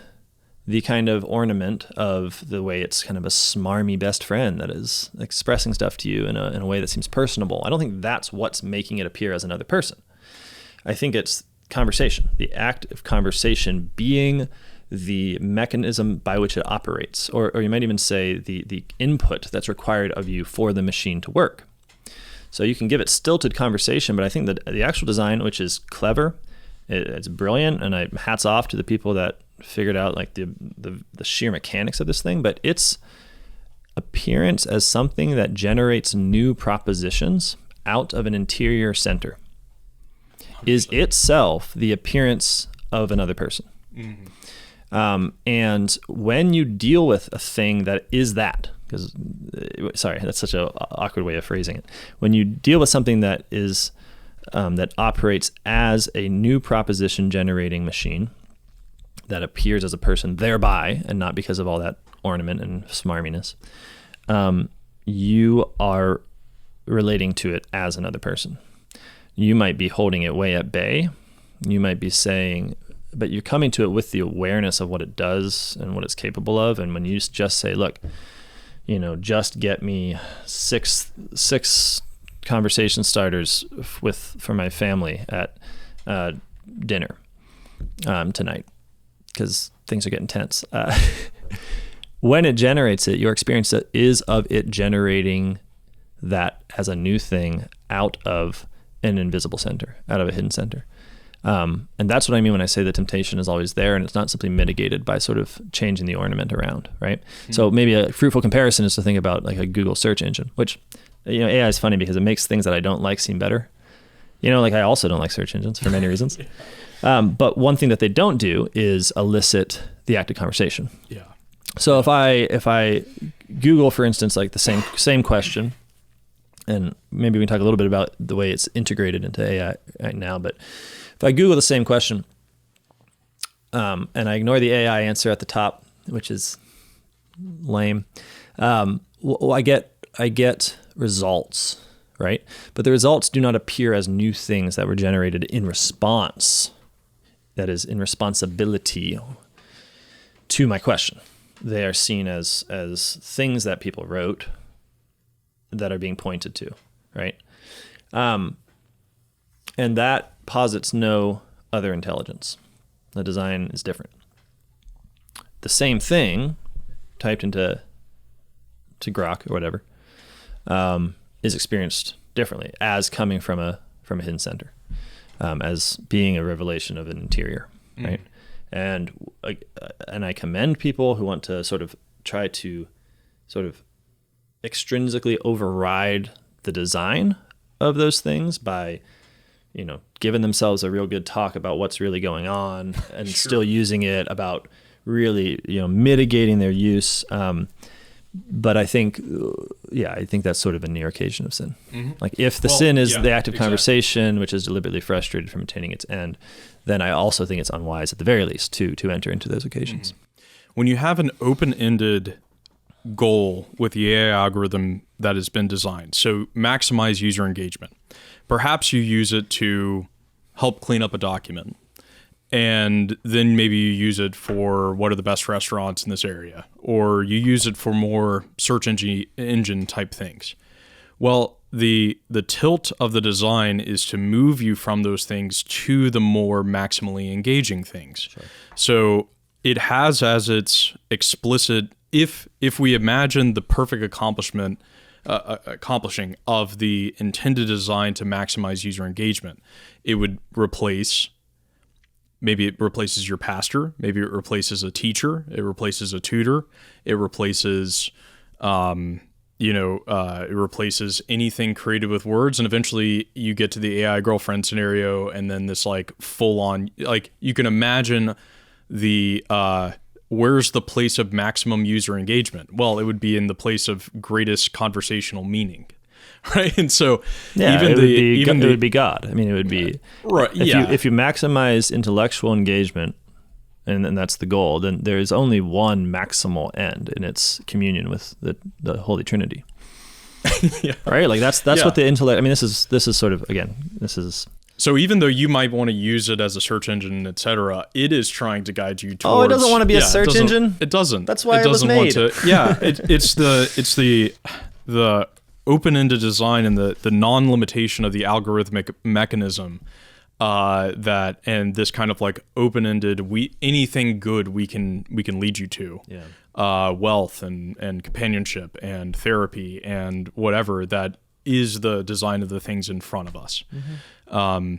the kind of ornament of the way it's kind of a smarmy best friend that is expressing stuff to you in a way that seems personable. I don't think that's what's making it appear as another person. I think it's conversation, the act of conversation being the mechanism by which it operates, or you might even say the input that's required of you for the machine to work. So you can give it stilted conversation, but I think that the actual design, which is clever, it's brilliant, and hats off to the people that figured out like the sheer mechanics of this thing, but its appearance as something that generates new propositions out of an interior center 100%. Is itself the appearance of another person. And when you deal with a thing that is that, because, sorry, that's such an awkward way of phrasing it. When you deal with something that is, that operates as a new proposition generating machine that appears as a person thereby, and not because of all that ornament and smarminess, you are relating to it as another person. You might be holding it way at bay. You might be saying, but you're coming to it with the awareness of what it does and what it's capable of. And when you just say, look, just get me six conversation starters for my family at dinner tonight, because things are getting tense. When it generates it, your experience is of it generating that as a new thing out of an invisible center, out of a hidden center. And that's what I mean when I say the temptation is always there, and it's not simply mitigated by sort of changing the ornament around, right? Mm-hmm. So maybe a fruitful comparison is to think about like a Google search engine, which, AI is funny because it makes things that I don't like seem better. Like I also don't like search engines for many reasons. But one thing that they don't do is elicit the active conversation. Yeah. So if I Google, for instance, like the same question, and maybe we can talk a little bit about the way it's integrated into AI right now, but if I Google the same question, and I ignore the AI answer at the top, which is lame, I get results, right? But the results do not appear as new things that were generated in response, that is, in responsibility to my question. They are seen as things that people wrote that are being pointed to, right? And that posits no other intelligence. The design is different. The same thing typed into Grok or whatever is experienced differently as coming from a hidden center, as being a revelation of an interior, right? And I commend people who want to sort of try to sort of extrinsically override the design of those things by, giving themselves a real good talk about what's really going on and sure. Still using it about really, mitigating their use. But I think that's sort of a near occasion of sin. Mm-hmm. Like if the sin is the active conversation, which is deliberately frustrated from attaining its end, then I also think it's unwise at the very least to enter into those occasions. Mm-hmm. When you have an open-ended goal with the AI algorithm that has been designed, so maximize user engagement, perhaps you use it to help clean up a document. And then maybe you use it for what are the best restaurants in this area, or you use it for more search engine type things. Well, the tilt of the design is to move you from those things to the more maximally engaging things. Sure. So it has as its explicit, if we imagine the perfect accomplishing of the intended design to maximize user engagement, it would replace. Maybe it replaces your pastor. Maybe it replaces a teacher. It replaces a tutor. It replaces, it replaces anything created with words. And eventually you get to the AI girlfriend scenario, and then this like full on, like you can imagine the where's the place of maximum user engagement? Well, it would be in the place of greatest conversational meaning. Right, and so it would be God. I mean, it would be right. If you maximize intellectual engagement, and that's the goal, then there is only one maximal end, and it's communion with the Holy Trinity. Yeah. Right, like that's what the intellect. I mean, this is sort of this is. So even though you might want to use it as a search engine, etc., it is trying to guide you towards. Oh, it doesn't want to be a search engine. It doesn't. That's why it was made. It's the open-ended design and the non-limitation of the algorithmic mechanism and this kind of like open-ended anything good we can lead you to, wealth and companionship and therapy and whatever that is the design of the things in front of us. Mm-hmm.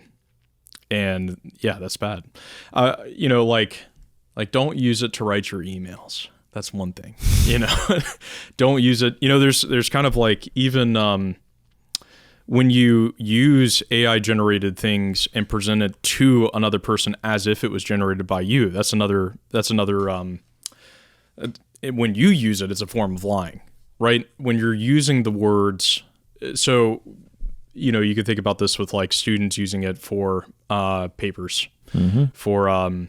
And yeah, that's bad. Like, don't use it to write your emails. That's one thing, don't use it. There's kind of like, even when you use AI generated things and present it to another person as if it was generated by you, that's another, when you use it, it's a form of lying, right? When you're using the words, so, you could think about this with like students using it for papers, for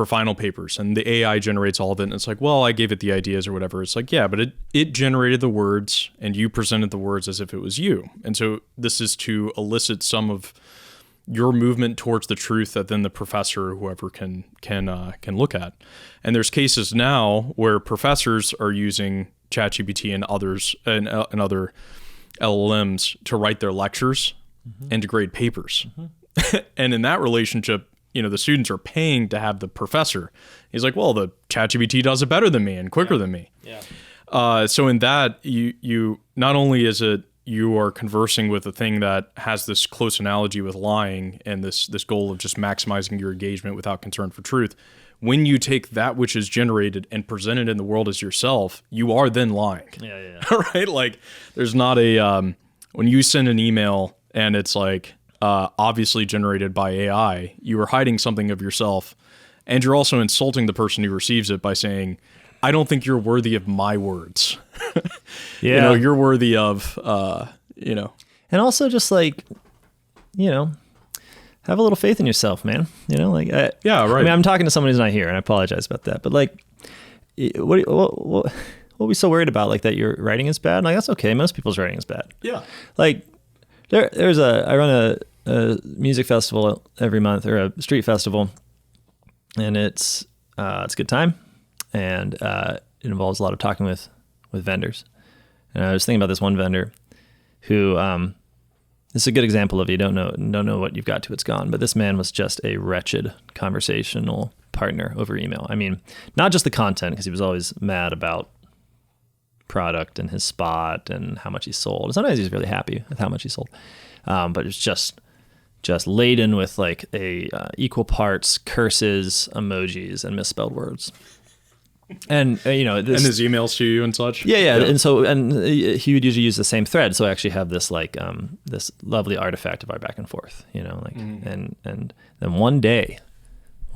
final papers, and the AI generates all of it, and it's like, well, I gave it the ideas or whatever. It's like, yeah, but it generated the words, and you presented the words as if it was you. And so this is to elicit some of your movement towards the truth that then the professor or whoever can look at. And there's cases now where professors are using ChatGPT and others and other LLMs to write their lectures and to grade papers. And in that relationship, the students are paying to have the professor. He's like, well, the ChatGPT does it better than me and quicker than me. Yeah. So in that, you not only is it you are conversing with a thing that has this close analogy with lying and this goal of just maximizing your engagement without concern for truth. When you take that which is generated and present it in the world as yourself, you are then lying. Yeah. Right? Like, there's not a when you send an email and it's like obviously generated by AI, you are hiding something of yourself, and you're also insulting the person who receives it by saying, I don't think you're worthy of my words. Yeah. You're worthy of, And also just like, have a little faith in yourself, man. Yeah, right. I mean, I'm talking to someone who's not here, and I apologize about that. But like, what are we so worried about? Like, that your writing is bad? Like, that's okay. Most people's writing is bad. Yeah. Like, I run a music festival every month, or a street festival, and it's a good time, and it involves a lot of talking with vendors. And I was thinking about this one vendor who, this is a good example of, you don't know what you've got till it's gone. But this man was just a wretched conversational partner over email. I mean, not just the content, because he was always mad about product and his spot and how much he sold. And sometimes he's really happy with how much he sold, but it's just laden with like a equal parts curses, emojis, and misspelled words. And and his emails to you and such. Yeah. And so he would usually use the same thread, so I actually have this like this lovely artifact of our back and forth, and then one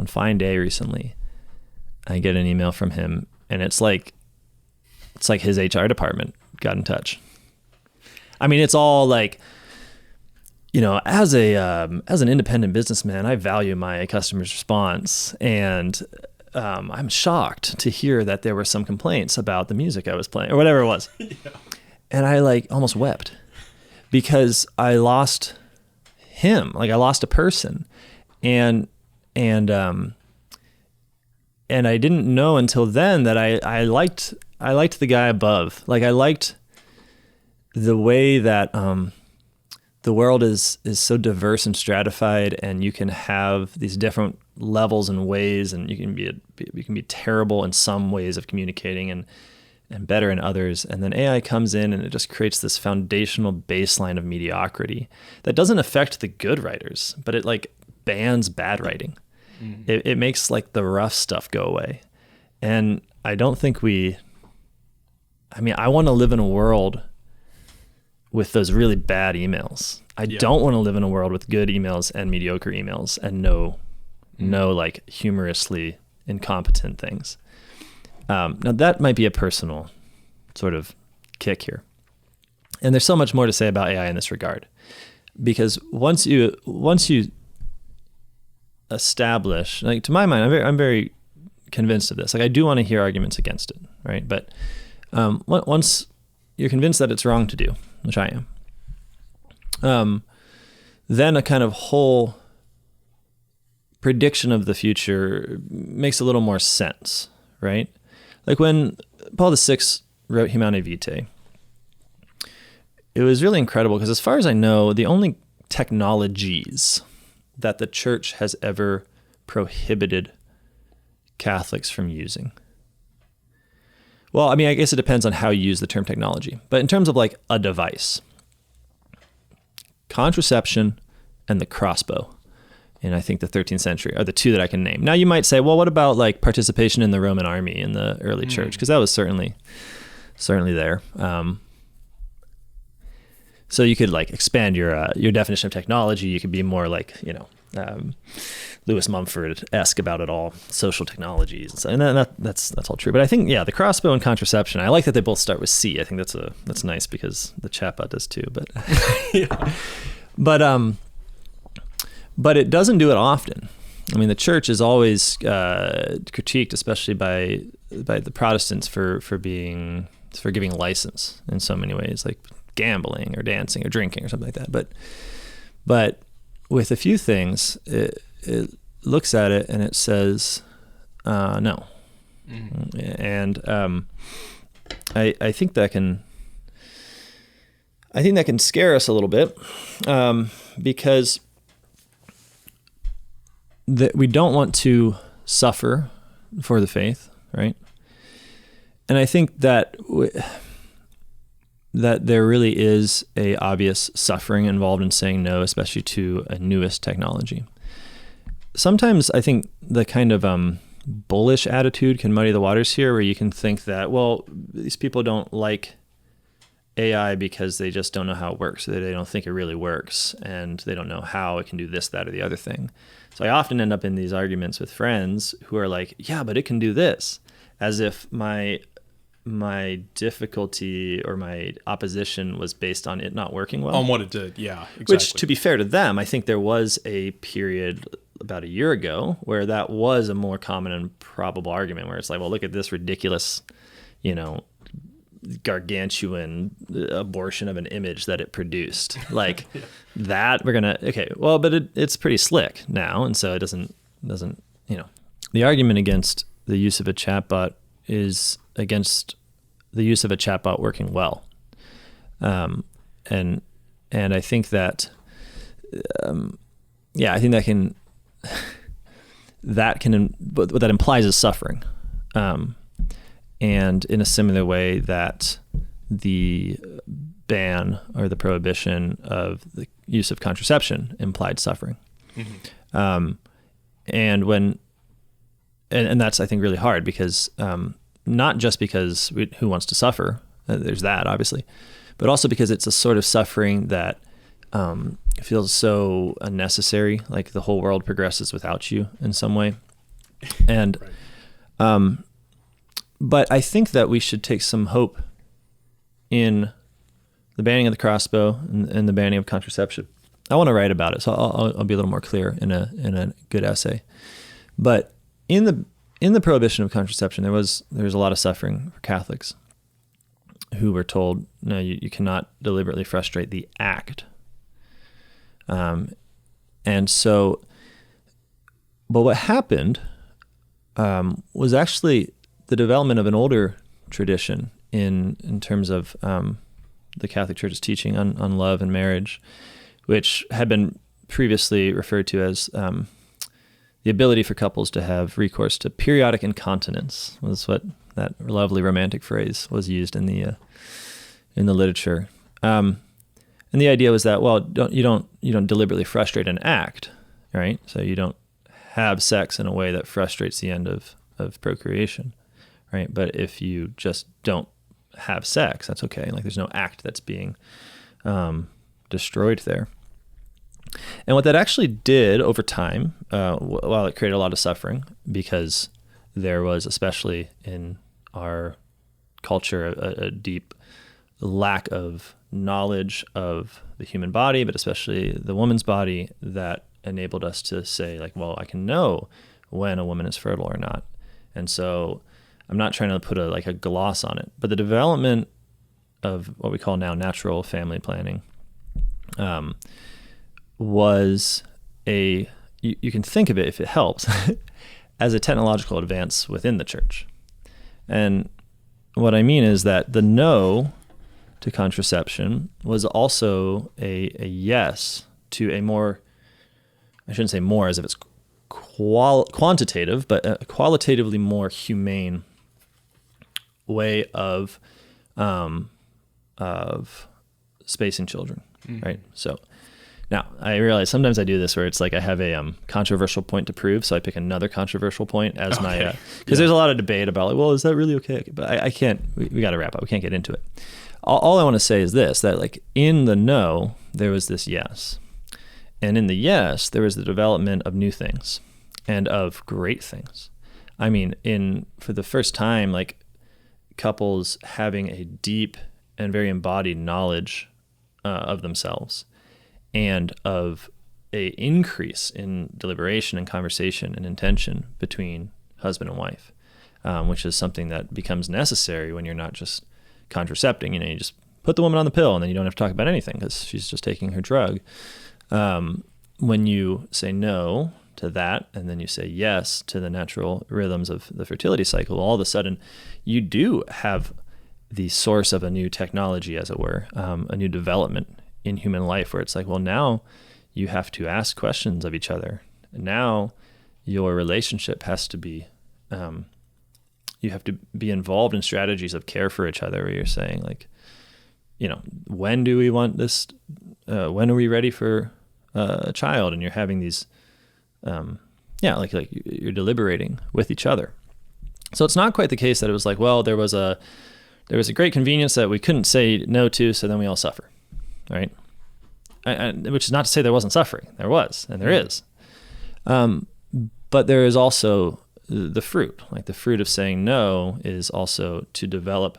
fine day recently, I get an email from him, and it's like his HR department got in touch. I mean, it's all like, as an independent businessman, I value my customer's response, and I'm shocked to hear that there were some complaints about the music I was playing or whatever it was. Yeah. And I like almost wept because I lost him. Like, I lost a person, and I didn't know until then that I liked the guy above. Like, I liked the way that the world is so diverse and stratified, and you can have these different levels and ways, and you can be terrible in some ways of communicating and better in others. And then AI comes in and it just creates this foundational baseline of mediocrity that doesn't affect the good writers, but it like bans bad writing. Mm-hmm. It makes like the rough stuff go away. And I don't think I want to live in a world with those really bad emails. I don't want to live in a world with good emails and mediocre emails and no like humorously incompetent things. Now that might be a personal sort of kick here. And there's so much more to say about AI in this regard, because once you establish, like, to my mind, I'm very convinced of this. Like, I do want to hear arguments against it, right? But once you're convinced that it's wrong to do, which I am, then a kind of whole prediction of the future makes a little more sense, right? Like when Paul VI wrote Humanae Vitae, it was really incredible because, as far as I know, the only technologies that the church has ever prohibited Catholics from using. Well, I mean, I guess it depends on how you use the term technology. But in terms of like a device, contraception and the crossbow. in I think the 13th century are the two that I can name. Now you might say, well, what about like participation in the Roman army in the early church? Because that was certainly there. So you could like expand your definition of technology. You could be more like, Lewis Mumford-esque about it all, social technologies, and that's all true. But I think the crossbow and contraception. I like that they both start with C. I think that's nice because the chatbot does too. But but it doesn't do it often. I mean, the church is always critiqued, especially by the Protestants for giving license in so many ways, like gambling or dancing or drinking or something like that. But with a few things, it looks at it and it says no. And I think that can scare us a little bit because we don't want to suffer for the faith, right? And I think that there really is a obvious suffering involved in saying no, especially to a newest technology. Sometimes I think the kind of bullish attitude can muddy the waters here, where you can think that, well, these people don't like AI because they just don't know how it works. They don't think it really works, and they don't know how it can do this, that, or the other thing. So I often end up in these arguments with friends who are like, yeah, but it can do this, as if my difficulty or my opposition was based on it not working well. On what it did, yeah, exactly. Which, to be fair to them, I think there was a period about a year ago where that was a more common and probable argument, where it's like, well, look at this ridiculous, gargantuan abortion of an image that it produced. Like that, we're gonna but it's pretty slick now, and so it doesn't. The argument against the use of a chatbot is against the use of a chatbot working well, and I think that I think what that implies is suffering, and in a similar way that the ban or the prohibition of the use of contraception implied suffering. And that's, I think, really hard because not just because who wants to suffer, there's that obviously, but also because it's a sort of suffering that feels so unnecessary, like the whole world progresses without you in some way. And but I think that we should take some hope in the banning of the crossbow and the banning of contraception. I want to write about it, so I'll be a little more clear in a good essay. But in the prohibition of contraception, there was a lot of suffering for Catholics who were told, no, you cannot deliberately frustrate the act. And so, but what happened was actually the development of an older tradition in terms of the Catholic Church's teaching on love and marriage, which had been previously referred to as the ability for couples to have recourse to periodic incontinence, was what that lovely romantic phrase was used in the literature. And the idea was that, well, you don't deliberately frustrate an act, right? So you don't have sex in a way that frustrates the end of procreation, right? But if you just don't have sex, that's okay. Like there's no act that's being destroyed there. And what that actually did over time, while it created a lot of suffering, because there was, especially in our culture, a deep lack of knowledge of the human body, but especially the woman's body, that enabled us to say, like, well, I can know when a woman is fertile or not. And so I'm not trying to put a gloss on it, but the development of what we call now natural family planning was you can think of it, if it helps, as a technological advance within the church. And what I mean is that the no to contraception was also a yes to a more, I shouldn't say more as if it's quantitative, but a qualitatively more humane way of spacing children, right? So Now, I realize sometimes I do this where it's like I have a controversial point to prove, so I pick another controversial point as my, because there's a lot of debate about like, well, is that really okay? But I can't, we got to wrap up. We can't get into it. All I want to say is this, that like in the no, there was this yes. And in the yes, there was the development of new things and of great things. I mean, for the first time, like couples having a deep and very embodied knowledge of themselves and of a increase in deliberation and conversation and intention between husband and wife, which is something that becomes necessary when you're not just contracepting. You just put the woman on the pill and then you don't have to talk about anything because she's just taking her drug. When you say no to that and then you say yes to the natural rhythms of the fertility cycle, all of a sudden you do have the source of a new technology, as it were, a new development in human life where it's like, well, now you have to ask questions of each other. Now your relationship has to be, you have to be involved in strategies of care for each other where you're saying like, when do we want this? When are we ready for a child? And you're having these, like you're deliberating with each other. So it's not quite the case that it was like, well, there was a great convenience that we couldn't say no to, so then we all suffer. Right? Which is not to say there wasn't suffering. There was, and there is. But there is also the fruit. Like the fruit of saying no is also to develop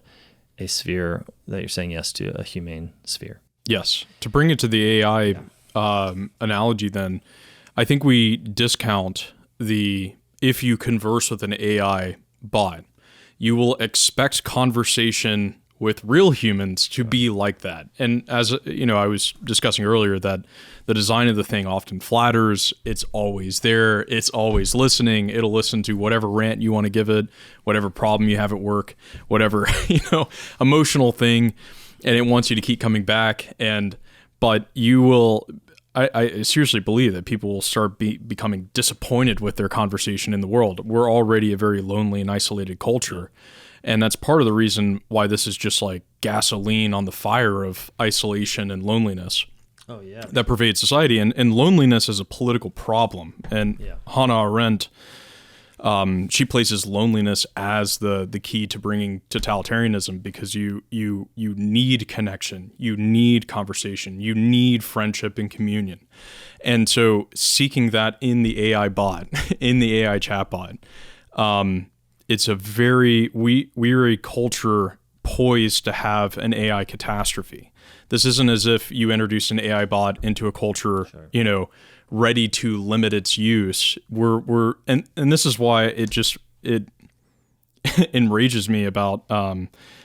a sphere that you're saying yes to, a humane sphere. Yes. To bring it to the AI analogy then, I think we discount if you converse with an AI bot, you will expect conversation with real humans to be like that. And as I was discussing earlier, that the design of the thing often flatters. It's always there. It's always listening. It'll listen to whatever rant you want to give it, whatever problem you have at work, whatever, emotional thing. And it wants you to keep coming back. But you will, I seriously believe that people will start becoming disappointed with their conversation in the world. We're already a very lonely and isolated culture. And that's part of the reason why this is just like gasoline on the fire of isolation and loneliness that pervades society. And loneliness is a political problem. And Hannah Arendt, she places loneliness as the key to bringing totalitarianism, because you need connection, you need conversation, you need friendship and communion. And so seeking that in the AI bot, in the AI chatbot, it's we're a culture poised to have an AI catastrophe. This isn't as if you introduced an AI bot into a culture, ready to limit its use. And this is why it enrages me about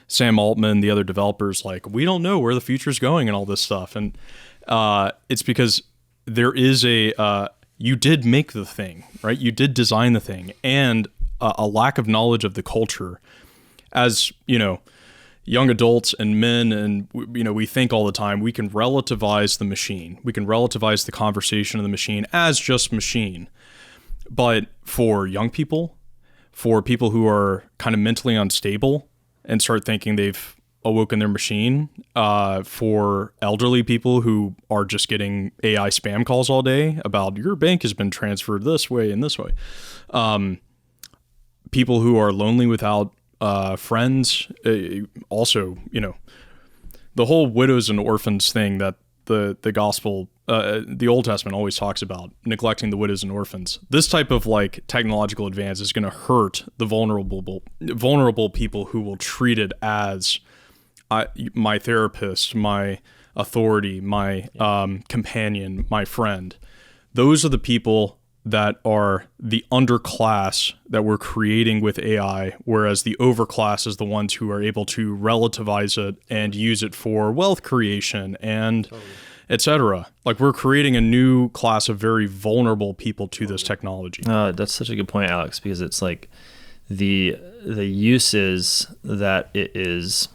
Sam Altman, the other developers, like, we don't know where the future is going and all this stuff. And it's because there is you did make the thing, right? You did design the thing, and a lack of knowledge of the culture. As young adults and men, and we think all the time we can relativize the machine, we can relativize the conversation of the machine as just machine. But for young people, for people who are kind of mentally unstable and start thinking they've awoken their machine, for elderly people who are just getting AI spam calls all day about your bank has been transferred this way and this way, people who are lonely without friends, also, the whole widows and orphans thing that the gospel, the Old Testament always talks about, neglecting the widows and orphans. This type of like technological advance is going to hurt the vulnerable people who will treat it as my therapist, my authority, my companion, my friend. Those are the people that are the underclass that we're creating with AI, whereas the overclass is the ones who are able to relativize it and use it for wealth creation and etc. Like, we're creating a new class of very vulnerable people to this technology. That's such a good point, Alex, because it's like the uses that it is,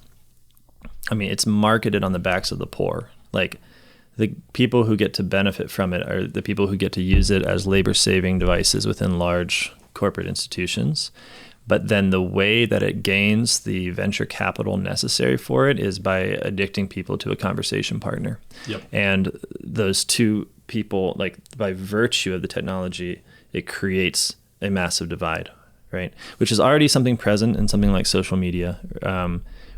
it's marketed on the backs of the poor. Like, the people who get to benefit from it are the people who get to use it as labor-saving devices within large corporate institutions. But then the way that it gains the venture capital necessary for it is by addicting people to a conversation partner. Yep. And those two people, like by virtue of the technology, it creates a massive divide, right? Which is already something present in something like social media,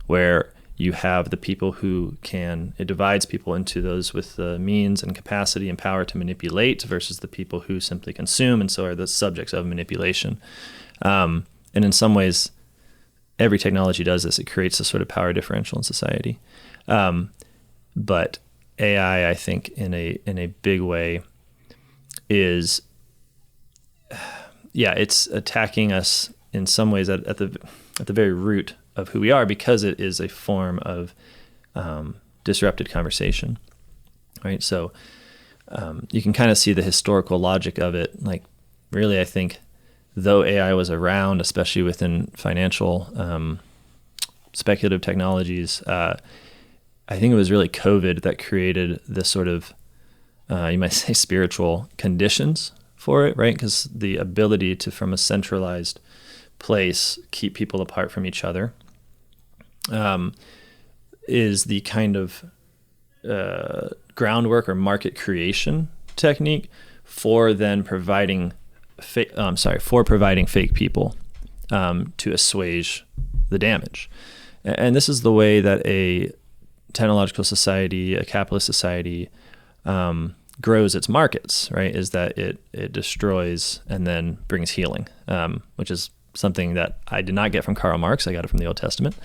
where you have the people who it divides people into those with the means and capacity and power to manipulate versus the people who simply consume and so are the subjects of manipulation. And in some ways, every technology does this. It creates a sort of power differential in society. But AI, I think, in a big way, is it's attacking us in some ways at the very root of who we are, because it is a form of disrupted conversation, right? So you can kind of see the historical logic of it. Like, really, I think, though AI was around, especially within financial speculative technologies, I think it was really COVID that created this sort of, you might say, spiritual conditions for it, right? Because the ability to, from a centralized place, keep people apart from each other is the kind of groundwork or market creation technique for then providing fake people to assuage the damage. And this is the way that a technological society, a capitalist society, grows its markets, right? Is that it destroys and then brings healing, which is something that I did not get from Karl Marx. I got it from the Old Testament.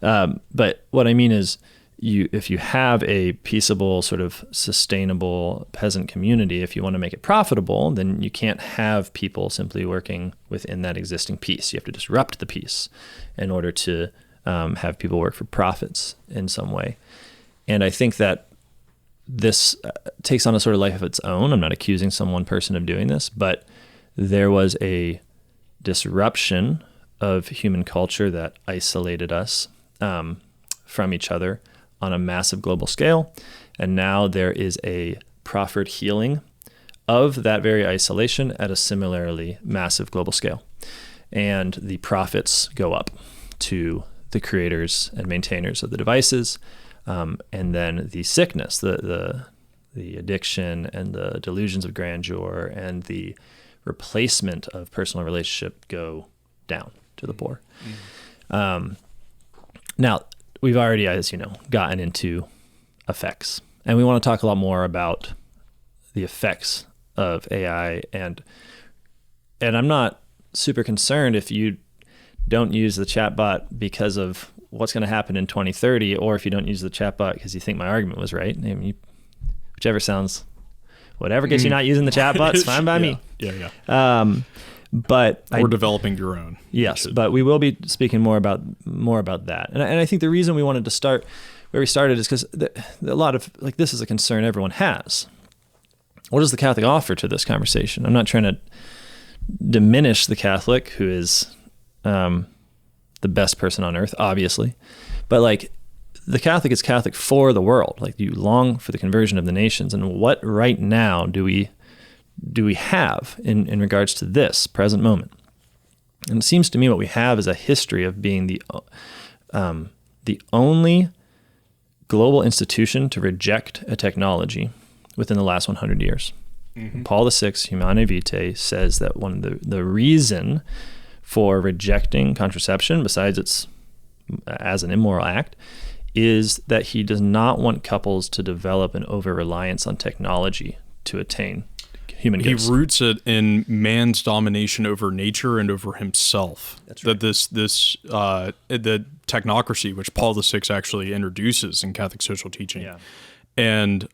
But what I mean is, if you have a peaceable, sort of sustainable peasant community, if you want to make it profitable, then you can't have people simply working within that existing peace. You have to disrupt the peace in order to have people work for profits in some way. And I think that this takes on a sort of life of its own. I'm not accusing some one person of doing this, but there was a disruption of human culture that isolated us from each other on a massive global scale. And now there is a proffered healing of that very isolation at a similarly massive global scale. And the profits go up to the creators and maintainers of the devices. And then the sickness, the addiction and the delusions of grandeur and the replacement of personal relationship go down to the poor. Now, we've already, as you know, gotten into effects, and we want to talk a lot more about the effects of AI. And I'm not super concerned if you don't use the chatbot because of what's going to happen in 2030, or if you don't use the chatbot because you think my argument was right. I mean, whatever gets you not using the chatbot is fine by me. Yeah. But we're developing your own. Yes, but we will be speaking more about that. And I think the reason we wanted to start where we started is because a lot of, like, this is a concern everyone has. What does the Catholic offer to this conversation? I'm not trying to diminish the Catholic, who is the best person on earth, obviously. But, like, the Catholic is Catholic for the world. Like, you long for the conversion of the nations. And what right now do we have in regards to this present moment? And it seems to me what we have is a history of being the only global institution to reject a technology within the last 100 years. Mm-hmm. Paul VI, Humanae Vitae, says that one of the reason for rejecting contraception, besides it's as an immoral act, is that he does not want couples to develop an over-reliance on technology to attain human goods. He roots it in man's domination over nature and over himself. That's right. That the technocracy, which Paul VI actually introduces in Catholic social teaching, and in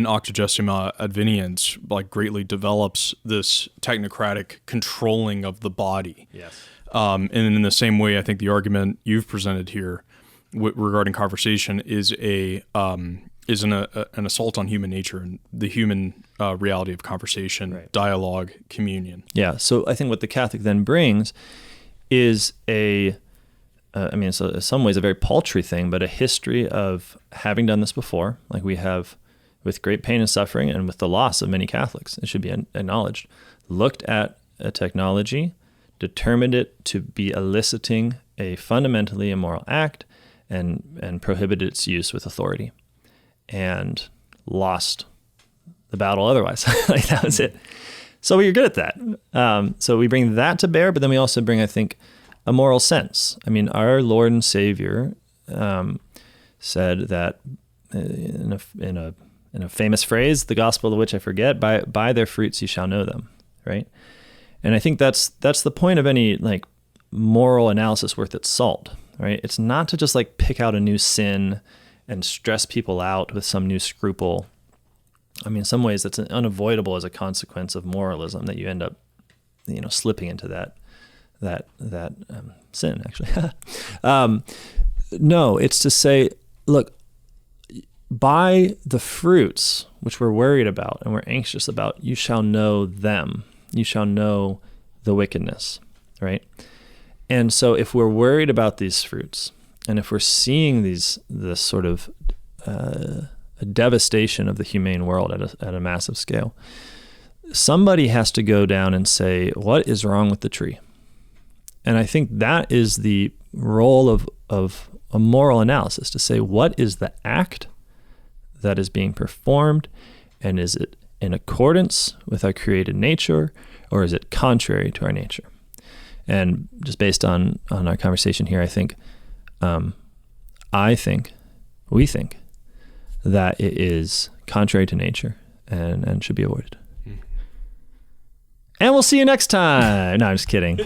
Octogesima Adveniens, like, greatly develops this technocratic controlling of the body. Yes. And in the same way, I think the argument you've presented here regarding conversation is an assault on human nature and the human reality of conversation, right. Dialogue, communion. Yeah. So I think what the Catholic then brings is it's in some ways a very paltry thing, but a history of having done this before, like we have with great pain and suffering and with the loss of many Catholics, it should be acknowledged, looked at a technology, determined it to be eliciting a fundamentally immoral act and prohibited its use with authority and lost the battle otherwise. Like that was it. So we were good at that. So we bring that to bear, but then we also bring, I think, a moral sense. I mean, our Lord and Savior said that in a famous phrase, the gospel of which I forget, by their fruits you shall know them, right? And I think that's the point of any like moral analysis worth its salt, right? It's not to just like pick out a new sin and stress people out with some new scruple. I mean, in some ways that's unavoidable as a consequence of moralism that you end up, slipping into that sin actually. No, it's to say, look, by the fruits which we're worried about and we're anxious about, you shall know them. You shall know the wickedness, right? And so if we're worried about these fruits, and if we're seeing this sort of a devastation of the humane world at a massive scale, somebody has to go down and say, what is wrong with the tree? And I think that is the role of a moral analysis, to say, what is the act that is being performed, and is it in accordance with our created nature, or is it contrary to our nature? And just based on our conversation here, we think that it is contrary to nature and should be avoided. And we'll see you next time. No, I'm just kidding.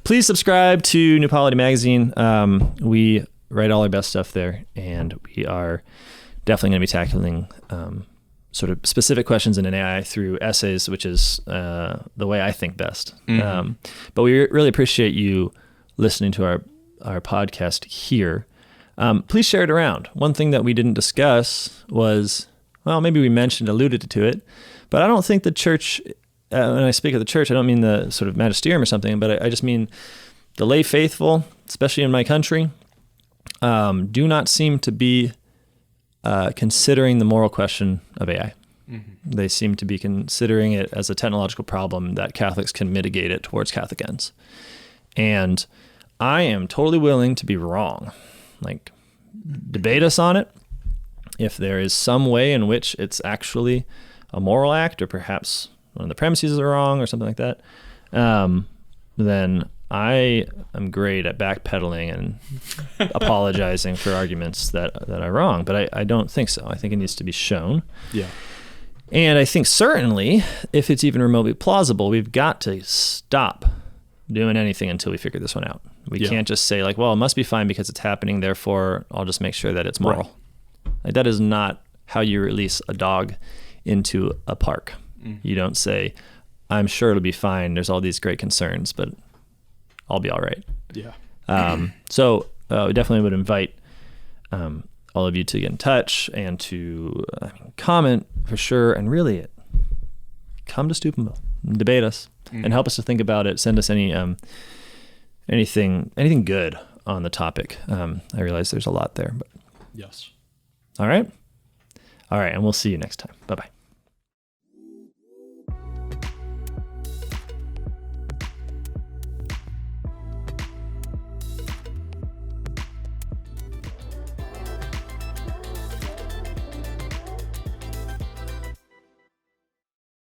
Please subscribe to New Polity Magazine. We write all our best stuff there, and we are definitely going to be tackling sort of specific questions in an AI through essays, which is the way I think best. Mm-hmm. But we really appreciate you listening to our podcast here. Please share it around. One thing that we didn't discuss was, well, maybe we alluded to it, but I don't think the church, when I speak of the church, I don't mean the sort of magisterium or something, but I just mean the lay faithful, especially in my country, do not seem to be considering the moral question of AI. Mm-hmm. They seem to be considering it as a technological problem that Catholics can mitigate it towards Catholic ends. And I am totally willing to be wrong. Like, debate us on it. If there is some way in which it's actually a moral act, or perhaps one of the premises are wrong or something like that, then I am great at backpedaling and apologizing for arguments that are wrong, but I don't think so. I think it needs to be shown. Yeah. And I think certainly, if it's even remotely plausible, we've got to stop doing anything until we figure this one out. We can't just say like, well, it must be fine because it's happening, therefore I'll just make sure that it's moral. Right. Like, that is not how you release a dog into a park. Mm. You don't say, I'm sure it'll be fine, there's all these great concerns, but I'll be all right. Yeah. So we definitely would invite all of you to get in touch and to comment for sure, and really come to Steubenville and debate us and help us to think about it. Send us anything good on the topic. I realize there's a lot there, but yes. All right, and we'll see you next time. Bye-bye.